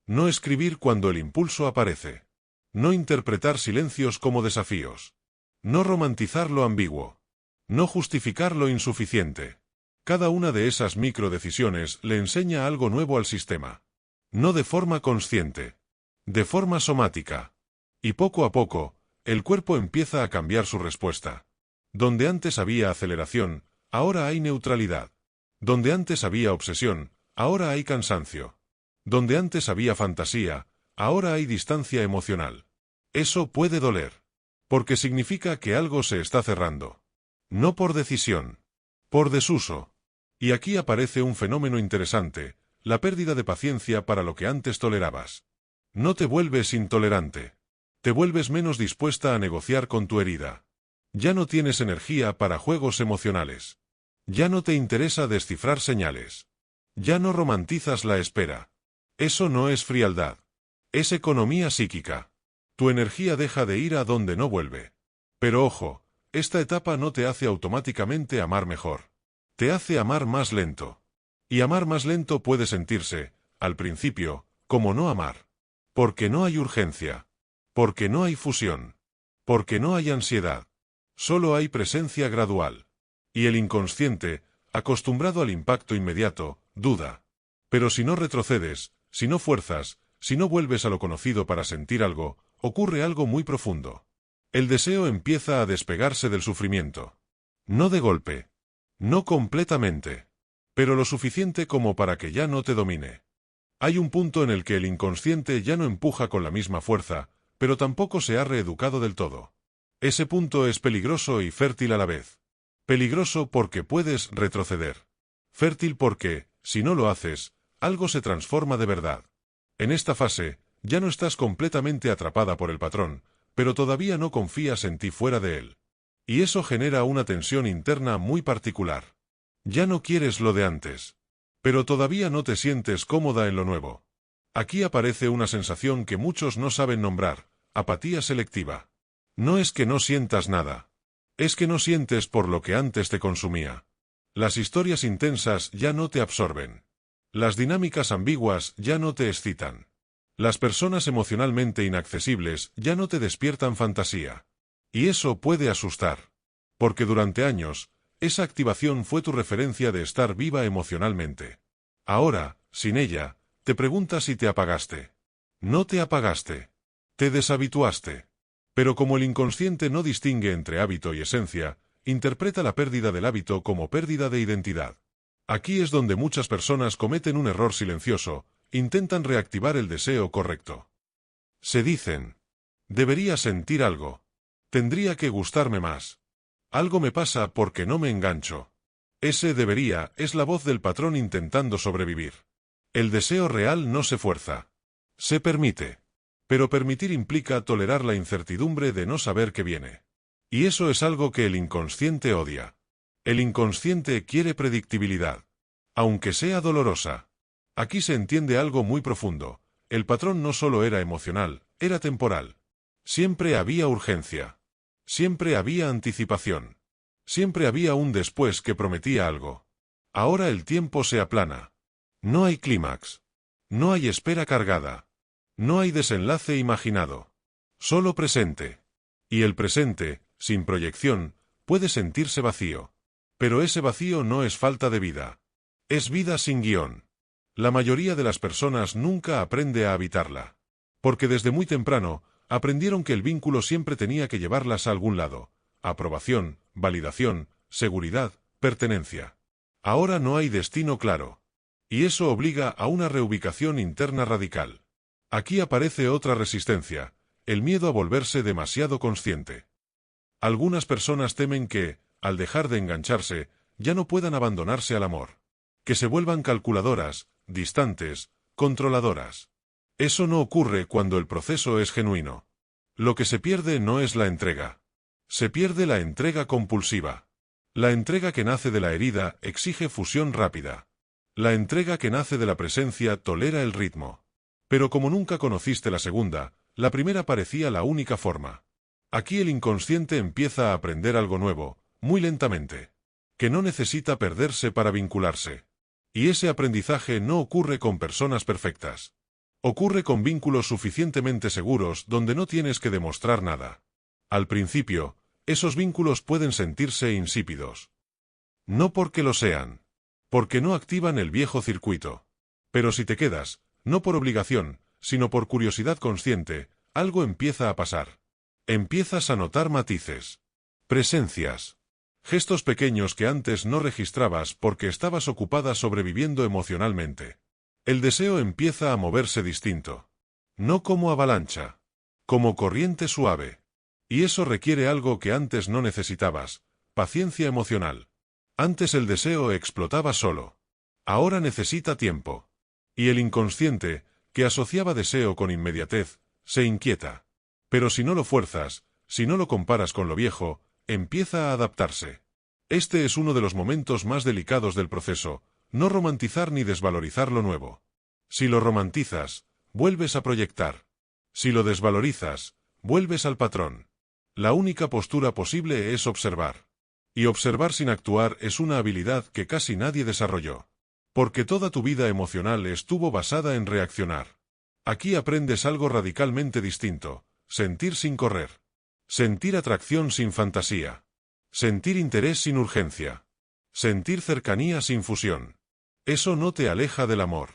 No escribir cuando el impulso aparece. No interpretar silencios como desafíos. No romantizar lo ambiguo. No justificar lo insuficiente. Cada una de esas microdecisiones le enseña algo nuevo al sistema. No de forma consciente. De forma somática. Y poco a poco, el cuerpo empieza a cambiar su respuesta. Donde antes había aceleración, ahora hay neutralidad. Donde antes había obsesión, ahora hay cansancio. Donde antes había fantasía, ahora hay distancia emocional. Eso puede doler. Porque significa que algo se está cerrando. No por decisión. Por desuso. Y aquí aparece un fenómeno interesante, la pérdida de paciencia para lo que antes tolerabas. No te vuelves intolerante. Te vuelves menos dispuesta a negociar con tu herida. Ya no tienes energía para juegos emocionales. Ya no te interesa descifrar señales. Ya no romantizas la espera. Eso no es frialdad. Es economía psíquica. Tu energía deja de ir a donde no vuelve. Pero ojo, esta etapa no te hace automáticamente amar mejor. Te hace amar más lento. Y amar más lento puede sentirse, al principio, como no amar. Porque no hay urgencia. Porque no hay fusión. Porque no hay ansiedad. Solo hay presencia gradual. Y el inconsciente, acostumbrado al impacto inmediato, duda. Pero si no retrocedes, si no fuerzas, si no vuelves a lo conocido para sentir algo, ocurre algo muy profundo. El deseo empieza a despegarse del sufrimiento. No de golpe. No completamente. Pero lo suficiente como para que ya no te domine. Hay un punto en el que el inconsciente ya no empuja con la misma fuerza, pero tampoco se ha reeducado del todo. Ese punto es peligroso y fértil a la vez. Peligroso porque puedes retroceder. Fértil porque, si no lo haces, algo se transforma de verdad. En esta fase, ya no estás completamente atrapada por el patrón, pero todavía no confías en ti fuera de él. Y eso genera una tensión interna muy particular. Ya no quieres lo de antes. Pero todavía no te sientes cómoda en lo nuevo. Aquí aparece una sensación que muchos no saben nombrar, apatía selectiva. No es que no sientas nada. Es que no sientes por lo que antes te consumía. Las historias intensas ya no te absorben. Las dinámicas ambiguas ya no te excitan. Las personas emocionalmente inaccesibles ya no te despiertan fantasía. Y eso puede asustar. Porque durante años, esa activación fue tu referencia de estar viva emocionalmente. Ahora, sin ella, te preguntas si te apagaste. No te apagaste. Te deshabituaste. Pero como el inconsciente no distingue entre hábito y esencia, interpreta la pérdida del hábito como pérdida de identidad. Aquí es donde muchas personas cometen un error silencioso, intentan reactivar el deseo correcto. Se dicen: debería sentir algo. Tendría que gustarme más. Algo me pasa porque no me engancho. Ese debería es la voz del patrón intentando sobrevivir. El deseo real no se fuerza. Se permite. Pero permitir implica tolerar la incertidumbre de no saber qué viene. Y eso es algo que el inconsciente odia. El inconsciente quiere predictibilidad. Aunque sea dolorosa. Aquí se entiende algo muy profundo. El patrón no solo era emocional, era temporal. Siempre había urgencia. Siempre había anticipación. Siempre había un después que prometía algo. Ahora el tiempo se aplana. No hay clímax. No hay espera cargada. No hay desenlace imaginado. Solo presente. Y el presente, sin proyección, puede sentirse vacío. Pero ese vacío no es falta de vida. Es vida sin guión. La mayoría de las personas nunca aprende a habitarla. Porque desde muy temprano, aprendieron que el vínculo siempre tenía que llevarlas a algún lado. Aprobación, validación, seguridad, pertenencia. Ahora no hay destino claro. Y eso obliga a una reubicación interna radical. Aquí aparece otra resistencia, el miedo a volverse demasiado consciente. Algunas personas temen que, al dejar de engancharse, ya no puedan abandonarse al amor. Que se vuelvan calculadoras, distantes, controladoras. Eso no ocurre cuando el proceso es genuino. Lo que se pierde no es la entrega. Se pierde la entrega compulsiva. La entrega que nace de la herida exige fusión rápida. La entrega que nace de la presencia tolera el ritmo. Pero como nunca conociste la segunda, la primera parecía la única forma. Aquí el inconsciente empieza a aprender algo nuevo, muy lentamente. Que no necesita perderse para vincularse. Y ese aprendizaje no ocurre con personas perfectas. Ocurre con vínculos suficientemente seguros donde no tienes que demostrar nada. Al principio, esos vínculos pueden sentirse insípidos. No porque lo sean. Porque no activan el viejo circuito. Pero si te quedas, no por obligación, sino por curiosidad consciente, algo empieza a pasar. Empiezas a notar matices. Presencias. Gestos pequeños que antes no registrabas porque estabas ocupada sobreviviendo emocionalmente. El deseo empieza a moverse distinto. No como avalancha. Como corriente suave. Y eso requiere algo que antes no necesitabas: paciencia emocional. Antes el deseo explotaba solo. Ahora necesita tiempo. Y el inconsciente, que asociaba deseo con inmediatez, se inquieta. Pero si no lo fuerzas, si no lo comparas con lo viejo, empieza a adaptarse. Este es uno de los momentos más delicados del proceso: no romantizar ni desvalorizar lo nuevo. Si lo romantizas, vuelves a proyectar. Si lo desvalorizas, vuelves al patrón. La única postura posible es observar. Y observar sin actuar es una habilidad que casi nadie desarrolló. Porque toda tu vida emocional estuvo basada en reaccionar. Aquí aprendes algo radicalmente distinto: sentir sin correr. Sentir atracción sin fantasía. Sentir interés sin urgencia. Sentir cercanía sin fusión. Eso no te aleja del amor.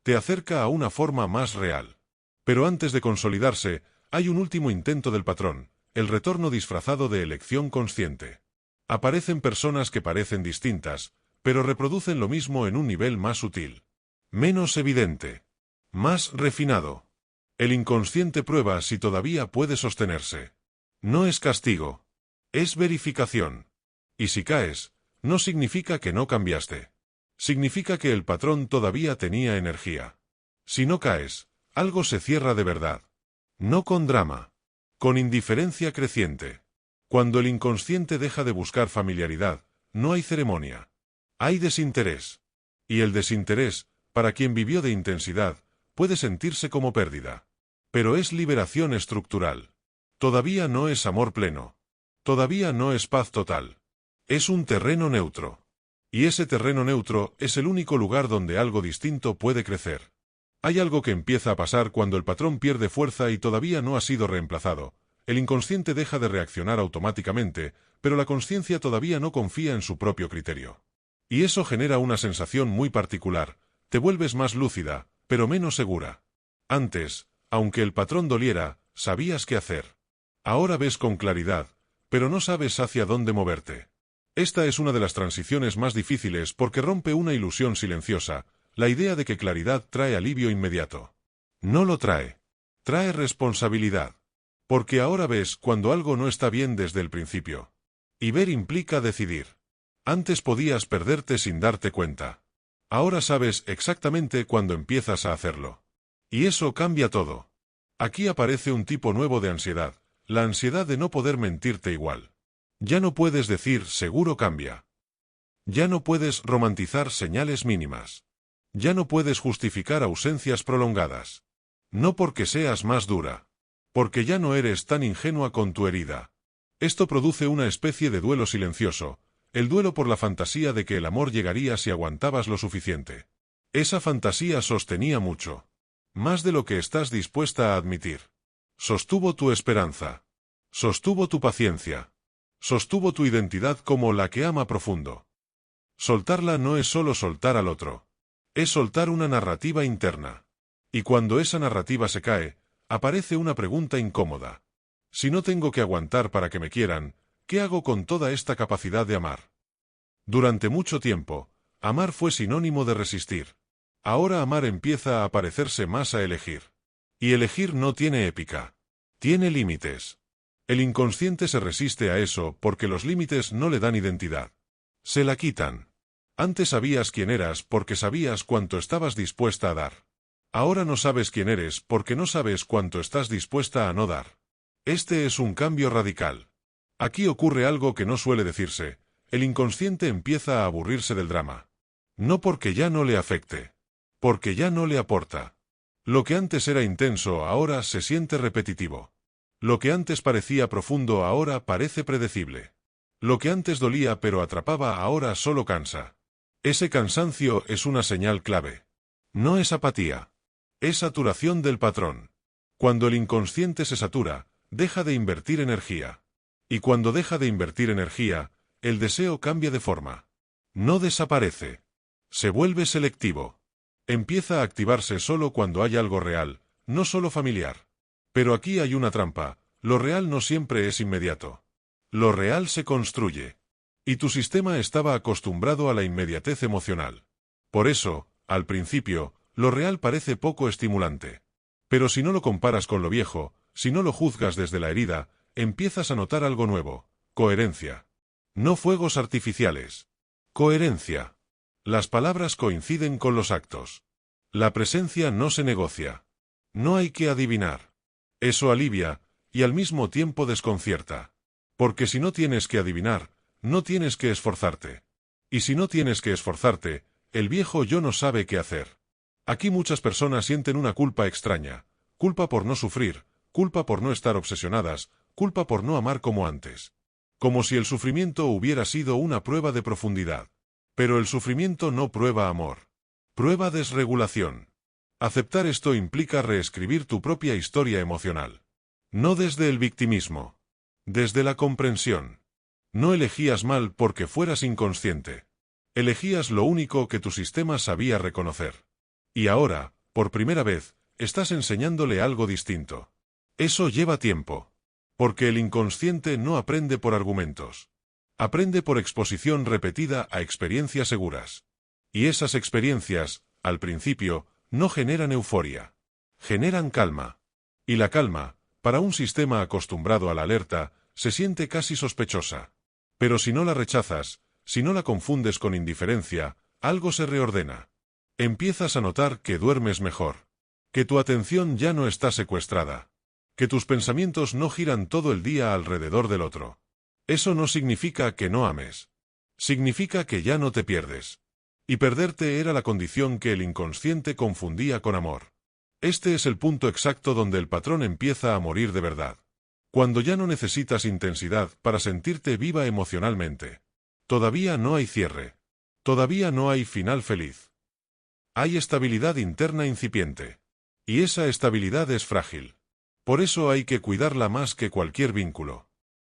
Te acerca a una forma más real. Pero antes de consolidarse, hay un último intento del patrón: el retorno disfrazado de elección consciente. Aparecen personas que parecen distintas, pero reproducen lo mismo en un nivel más sutil. Menos evidente. Más refinado. El inconsciente prueba si todavía puede sostenerse. No es castigo. Es verificación. Y si caes, no significa que no cambiaste. Significa que el patrón todavía tenía energía. Si no caes, algo se cierra de verdad. No con drama. Con indiferencia creciente. Cuando el inconsciente deja de buscar familiaridad, no hay ceremonia. Hay desinterés. Y el desinterés, para quien vivió de intensidad, puede sentirse como pérdida. Pero es liberación estructural. Todavía no es amor pleno. Todavía no es paz total. Es un terreno neutro. Y ese terreno neutro es el único lugar donde algo distinto puede crecer. Hay algo que empieza a pasar cuando el patrón pierde fuerza y todavía no ha sido reemplazado. El inconsciente deja de reaccionar automáticamente, pero la conciencia todavía no confía en su propio criterio. Y eso genera una sensación muy particular: te vuelves más lúcida, pero menos segura. Antes, aunque el patrón doliera, sabías qué hacer. Ahora ves con claridad, pero no sabes hacia dónde moverte. Esta es una de las transiciones más difíciles porque rompe una ilusión silenciosa: la idea de que claridad trae alivio inmediato. No lo trae. Trae responsabilidad. Porque ahora ves cuando algo no está bien desde el principio. Y ver implica decidir. Antes podías perderte sin darte cuenta. Ahora sabes exactamente cuándo empiezas a hacerlo. Y eso cambia todo. Aquí aparece un tipo nuevo de ansiedad: la ansiedad de no poder mentirte igual. Ya no puedes decir seguro cambia. Ya no puedes romantizar señales mínimas. Ya no puedes justificar ausencias prolongadas. No porque seas más dura. Porque ya no eres tan ingenua con tu herida. Esto produce una especie de duelo silencioso: el duelo por la fantasía de que el amor llegaría si aguantabas lo suficiente. Esa fantasía sostenía mucho. Más de lo que estás dispuesta a admitir. Sostuvo tu esperanza. Sostuvo tu paciencia. Sostuvo tu identidad como la que ama profundo. Soltarla no es solo soltar al otro. Es soltar una narrativa interna. Y cuando esa narrativa se cae, aparece una pregunta incómoda. Si no tengo que aguantar para que me quieran, ¿qué hago con toda esta capacidad de amar? Durante mucho tiempo, amar fue sinónimo de resistir. Ahora amar empieza a parecerse más a elegir. Y elegir no tiene épica. Tiene límites. El inconsciente se resiste a eso porque los límites no le dan identidad. Se la quitan. Antes sabías quién eras porque sabías cuánto estabas dispuesta a dar. Ahora no sabes quién eres porque no sabes cuánto estás dispuesta a no dar. Este es un cambio radical. Aquí ocurre algo que no suele decirse: el inconsciente empieza a aburrirse del drama. No porque ya no le afecte. Porque ya no le aporta. Lo que antes era intenso ahora se siente repetitivo. Lo que antes parecía profundo ahora parece predecible. Lo que antes dolía pero atrapaba ahora solo cansa. Ese cansancio es una señal clave. No es apatía. Es saturación del patrón. Cuando el inconsciente se satura, deja de invertir energía. Y cuando deja de invertir energía, el deseo cambia de forma. No desaparece. Se vuelve selectivo. Empieza a activarse solo cuando hay algo real, no solo familiar. Pero aquí hay una trampa: lo real no siempre es inmediato. Lo real se construye. Y tu sistema estaba acostumbrado a la inmediatez emocional. Por eso, al principio, lo real parece poco estimulante. Pero si no lo comparas con lo viejo, si no lo juzgas desde la herida, empiezas a notar algo nuevo: coherencia. No fuegos artificiales. Coherencia. Las palabras coinciden con los actos. La presencia no se negocia. No hay que adivinar. Eso alivia, y al mismo tiempo desconcierta. Porque si no tienes que adivinar, no tienes que esforzarte. Y si no tienes que esforzarte, el viejo yo no sabe qué hacer. Aquí muchas personas sienten una culpa extraña: culpa por no sufrir, culpa por no estar obsesionadas, culpa por no amar como antes. Como si el sufrimiento hubiera sido una prueba de profundidad. Pero el sufrimiento no prueba amor. Prueba desregulación. Aceptar esto implica reescribir tu propia historia emocional. No desde el victimismo. Desde la comprensión. No elegías mal porque fueras inconsciente. Elegías lo único que tu sistema sabía reconocer. Y ahora, por primera vez, estás enseñándole algo distinto. Eso lleva tiempo. Porque el inconsciente no aprende por argumentos. Aprende por exposición repetida a experiencias seguras. Y esas experiencias, al principio, no generan euforia. Generan calma. Y la calma, para un sistema acostumbrado a la alerta, se siente casi sospechosa. Pero si no la rechazas, si no la confundes con indiferencia, algo se reordena. Empiezas a notar que duermes mejor. Que tu atención ya no está secuestrada. Que tus pensamientos no giran todo el día alrededor del otro. Eso no significa que no ames. Significa que ya no te pierdes. Y perderte era la condición que el inconsciente confundía con amor. Este es el punto exacto donde el patrón empieza a morir de verdad. Cuando ya no necesitas intensidad para sentirte viva emocionalmente. Todavía no hay cierre. Todavía no hay final feliz. Hay estabilidad interna incipiente. Y esa estabilidad es frágil. Por eso hay que cuidarla más que cualquier vínculo.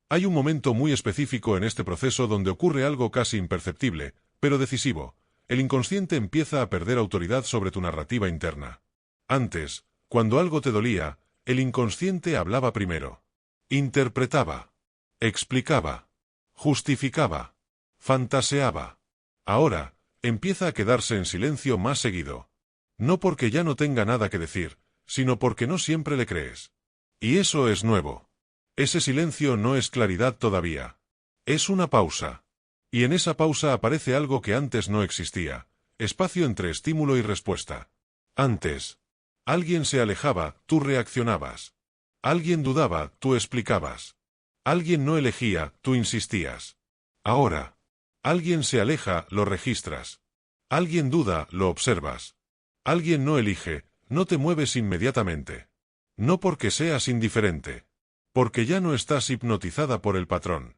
Hay un momento muy específico en este proceso donde ocurre algo casi imperceptible, pero decisivo. El inconsciente empieza a perder autoridad sobre tu narrativa interna. Antes, cuando algo te dolía, el inconsciente hablaba primero. Interpretaba. Explicaba. Justificaba. Fantaseaba. Ahora, empieza a quedarse en silencio más seguido. No porque ya no tenga nada que decir, sino porque no siempre le crees. Y eso es nuevo. Ese silencio no es claridad todavía. Es una pausa. Y en esa pausa aparece algo que antes no existía: espacio entre estímulo y respuesta. Antes, alguien se alejaba, tú reaccionabas. Alguien dudaba, tú explicabas. Alguien no elegía, tú insistías. Ahora, alguien se aleja, lo registras. Alguien duda, lo observas. Alguien no elige, no te mueves inmediatamente. No porque seas indiferente. Porque ya no estás hipnotizada por el patrón.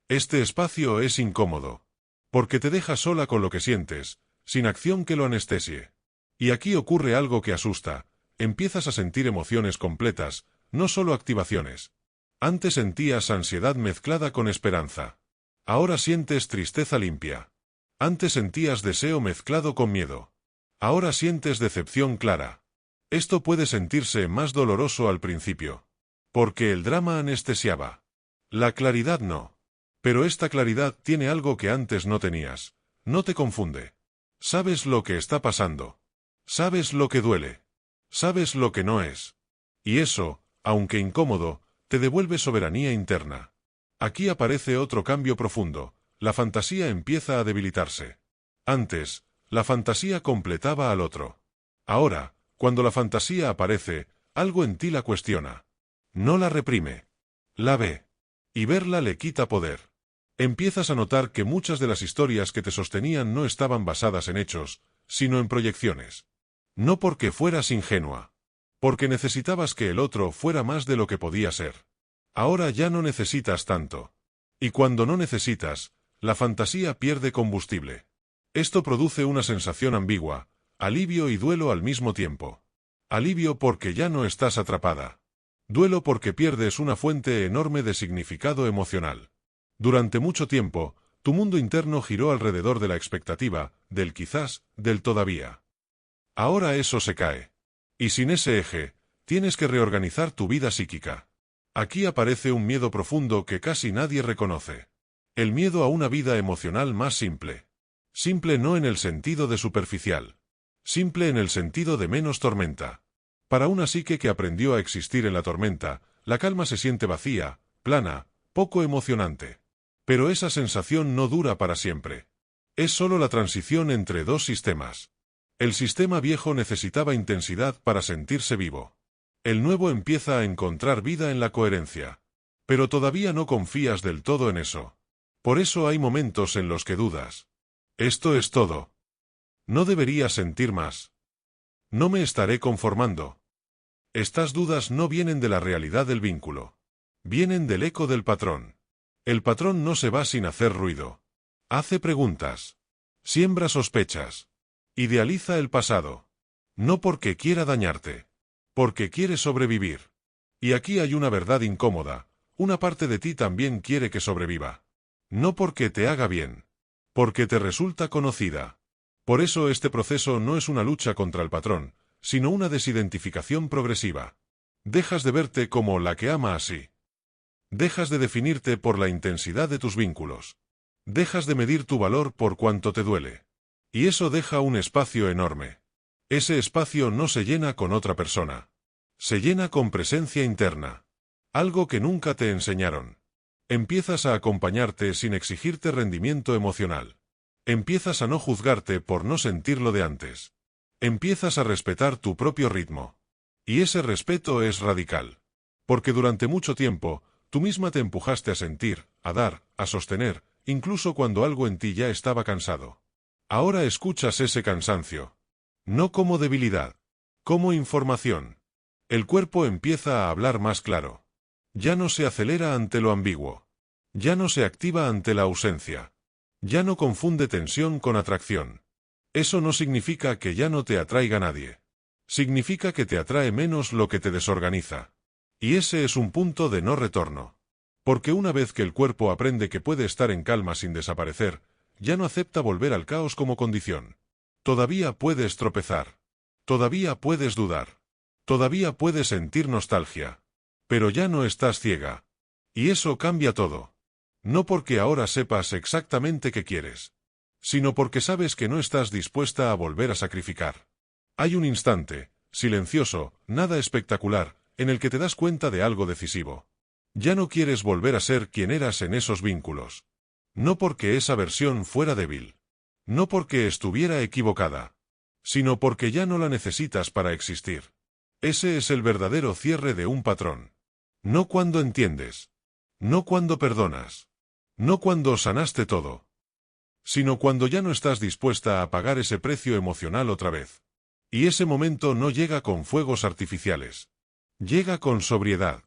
Este espacio es incómodo. Porque te deja sola con lo que sientes, sin acción que lo anestesie. Y aquí ocurre algo que asusta: empiezas a sentir emociones completas, no solo activaciones. Antes sentías ansiedad mezclada con esperanza. Ahora sientes tristeza limpia. Antes sentías deseo mezclado con miedo. Ahora sientes decepción clara. Esto puede sentirse más doloroso al principio. Porque el drama anestesiaba. La claridad no. Pero esta claridad tiene algo que antes no tenías. No te confunde. Sabes lo que está pasando. Sabes lo que duele. Sabes lo que no es. Y eso, aunque incómodo, te devuelve soberanía interna. Aquí aparece otro cambio profundo: la fantasía empieza a debilitarse. Antes, la fantasía completaba al otro. Ahora, cuando la fantasía aparece, algo en ti la cuestiona. No la reprime. La ve. Y verla le quita poder. Empiezas a notar que muchas de las historias que te sostenían no estaban basadas en hechos, sino en proyecciones. No porque fueras ingenua. Porque necesitabas que el otro fuera más de lo que podía ser. Ahora ya no necesitas tanto. Y cuando no necesitas, la fantasía pierde combustible. Esto produce una sensación ambigua, alivio y duelo al mismo tiempo. Alivio porque ya no estás atrapada. Duelo porque pierdes una fuente enorme de significado emocional. Durante mucho tiempo, tu mundo interno giró alrededor de la expectativa, del quizás, del todavía. Ahora eso se cae. Y sin ese eje, tienes que reorganizar tu vida psíquica. Aquí aparece un miedo profundo que casi nadie reconoce. El miedo a una vida emocional más simple. Simple no en el sentido de superficial. Simple en el sentido de menos tormenta. Para una psique que aprendió a existir en la tormenta, la calma se siente vacía, plana, poco emocionante. Pero esa sensación no dura para siempre. Es solo la transición entre dos sistemas. El sistema viejo necesitaba intensidad para sentirse vivo. El nuevo empieza a encontrar vida en la coherencia. Pero todavía no confías del todo en eso. Por eso hay momentos en los que dudas. ¿Esto es todo? ¿No debería sentir más? ¿No me estaré conformando? Estas dudas no vienen de la realidad del vínculo. Vienen del eco del patrón. El patrón no se va sin hacer ruido. Hace preguntas. Siembra sospechas. Idealiza el pasado. No porque quiera dañarte. Porque quiere sobrevivir. Y aquí hay una verdad incómoda. Una parte de ti también quiere que sobreviva. No porque te haga bien. Porque te resulta conocida. Por eso este proceso no es una lucha contra el patrón, sino una desidentificación progresiva. Dejas de verte como la que ama así. Dejas de definirte por la intensidad de tus vínculos. Dejas de medir tu valor por cuánto te duele. Y eso deja un espacio enorme. Ese espacio no se llena con otra persona. Se llena con presencia interna. Algo que nunca te enseñaron. Empiezas a acompañarte sin exigirte rendimiento emocional. Empiezas a no juzgarte por no sentirlo de antes. Empiezas a respetar tu propio ritmo. Y ese respeto es radical. Porque durante mucho tiempo, tú misma te empujaste a sentir, a dar, a sostener, incluso cuando algo en ti ya estaba cansado. Ahora escuchas ese cansancio. No como debilidad. Como información. El cuerpo empieza a hablar más claro. Ya no se acelera ante lo ambiguo. Ya no se activa ante la ausencia. Ya no confunde tensión con atracción. Eso no significa que ya no te atraiga nadie. Significa que te atrae menos lo que te desorganiza. Y ese es un punto de no retorno. Porque una vez que el cuerpo aprende que puede estar en calma sin desaparecer, ya no acepta volver al caos como condición. Todavía puedes tropezar. Todavía puedes dudar. Todavía puedes sentir nostalgia. Pero ya no estás ciega. Y eso cambia todo. No porque ahora sepas exactamente qué quieres, sino porque sabes que no estás dispuesta a volver a sacrificar. Hay un instante, silencioso, nada espectacular, en el que te das cuenta de algo decisivo. Ya no quieres volver a ser quien eras en esos vínculos. No porque esa versión fuera débil. No porque estuviera equivocada. Sino porque ya no la necesitas para existir. Ese es el verdadero cierre de un patrón. No cuando entiendes. No cuando perdonas. No cuando sanaste todo. Sino cuando ya no estás dispuesta a pagar ese precio emocional otra vez. Y ese momento no llega con fuegos artificiales. Llega con sobriedad.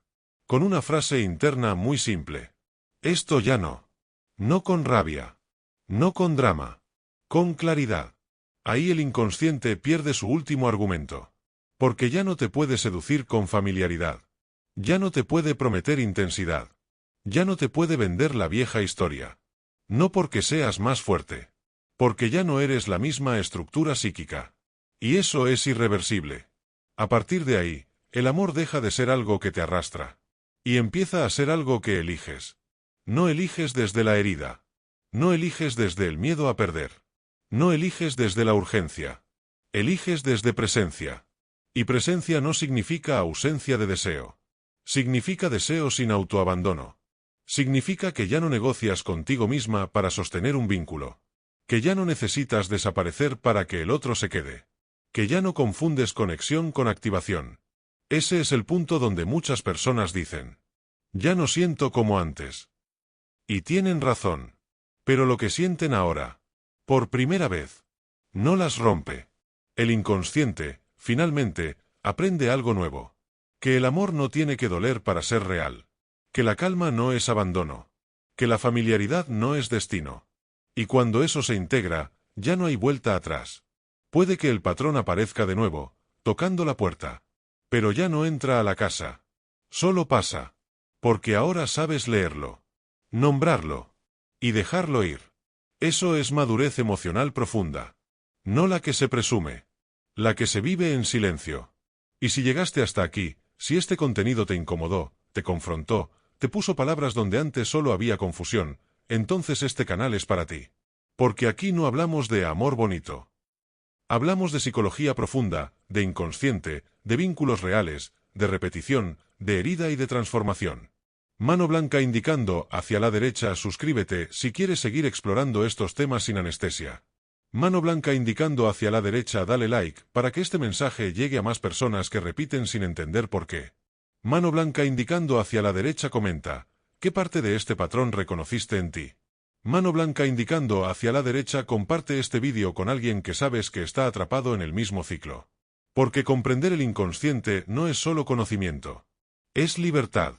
Con una frase interna muy simple. Esto ya no. No con rabia. No con drama. Con claridad. Ahí el inconsciente pierde su último argumento. Porque ya no te puede seducir con familiaridad. Ya no te puede prometer intensidad. Ya no te puede vender la vieja historia. No porque seas más fuerte. Porque ya no eres la misma estructura psíquica. Y eso es irreversible. A partir de ahí, el amor deja de ser algo que te arrastra. Y empieza a ser algo que eliges. No eliges desde la herida. No eliges desde el miedo a perder. No eliges desde la urgencia. Eliges desde presencia. Y presencia no significa ausencia de deseo. Significa deseo sin autoabandono. Significa que ya no negocias contigo misma para sostener un vínculo. Que ya no necesitas desaparecer para que el otro se quede. Que ya no confundes conexión con activación. Ese es el punto donde muchas personas dicen: ya no siento como antes. Y tienen razón. Pero lo que sienten ahora, por primera vez, no las rompe. El inconsciente, finalmente, aprende algo nuevo. Que el amor no tiene que doler para ser real. Que la calma no es abandono. Que la familiaridad no es destino. Y cuando eso se integra, Ya no hay vuelta atrás. Puede que el patrón aparezca de nuevo, tocando la puerta. Pero ya no entra a la casa. Solo pasa. Porque ahora sabes leerlo. Nombrarlo. Y dejarlo ir. Eso es madurez emocional profunda. No la que se presume. La que se vive en silencio. Y si llegaste hasta aquí, si este contenido te incomodó, te confrontó, te puso palabras donde antes solo había confusión, entonces este canal es para ti. Porque aquí no hablamos de amor bonito. Hablamos de psicología profunda, de inconsciente, de vínculos reales, de repetición, de herida y de transformación. Mano blanca indicando hacia la derecha, suscríbete si quieres seguir explorando estos temas sin anestesia. Mano blanca indicando hacia la derecha, dale like para que este mensaje llegue a más personas que repiten sin entender por qué. Mano blanca indicando hacia la derecha, comenta, ¿qué parte de este patrón reconociste en ti? Mano blanca indicando hacia la derecha, comparte este vídeo con alguien que sabes que está atrapado en el mismo ciclo. Porque comprender el inconsciente no es solo conocimiento. Es libertad.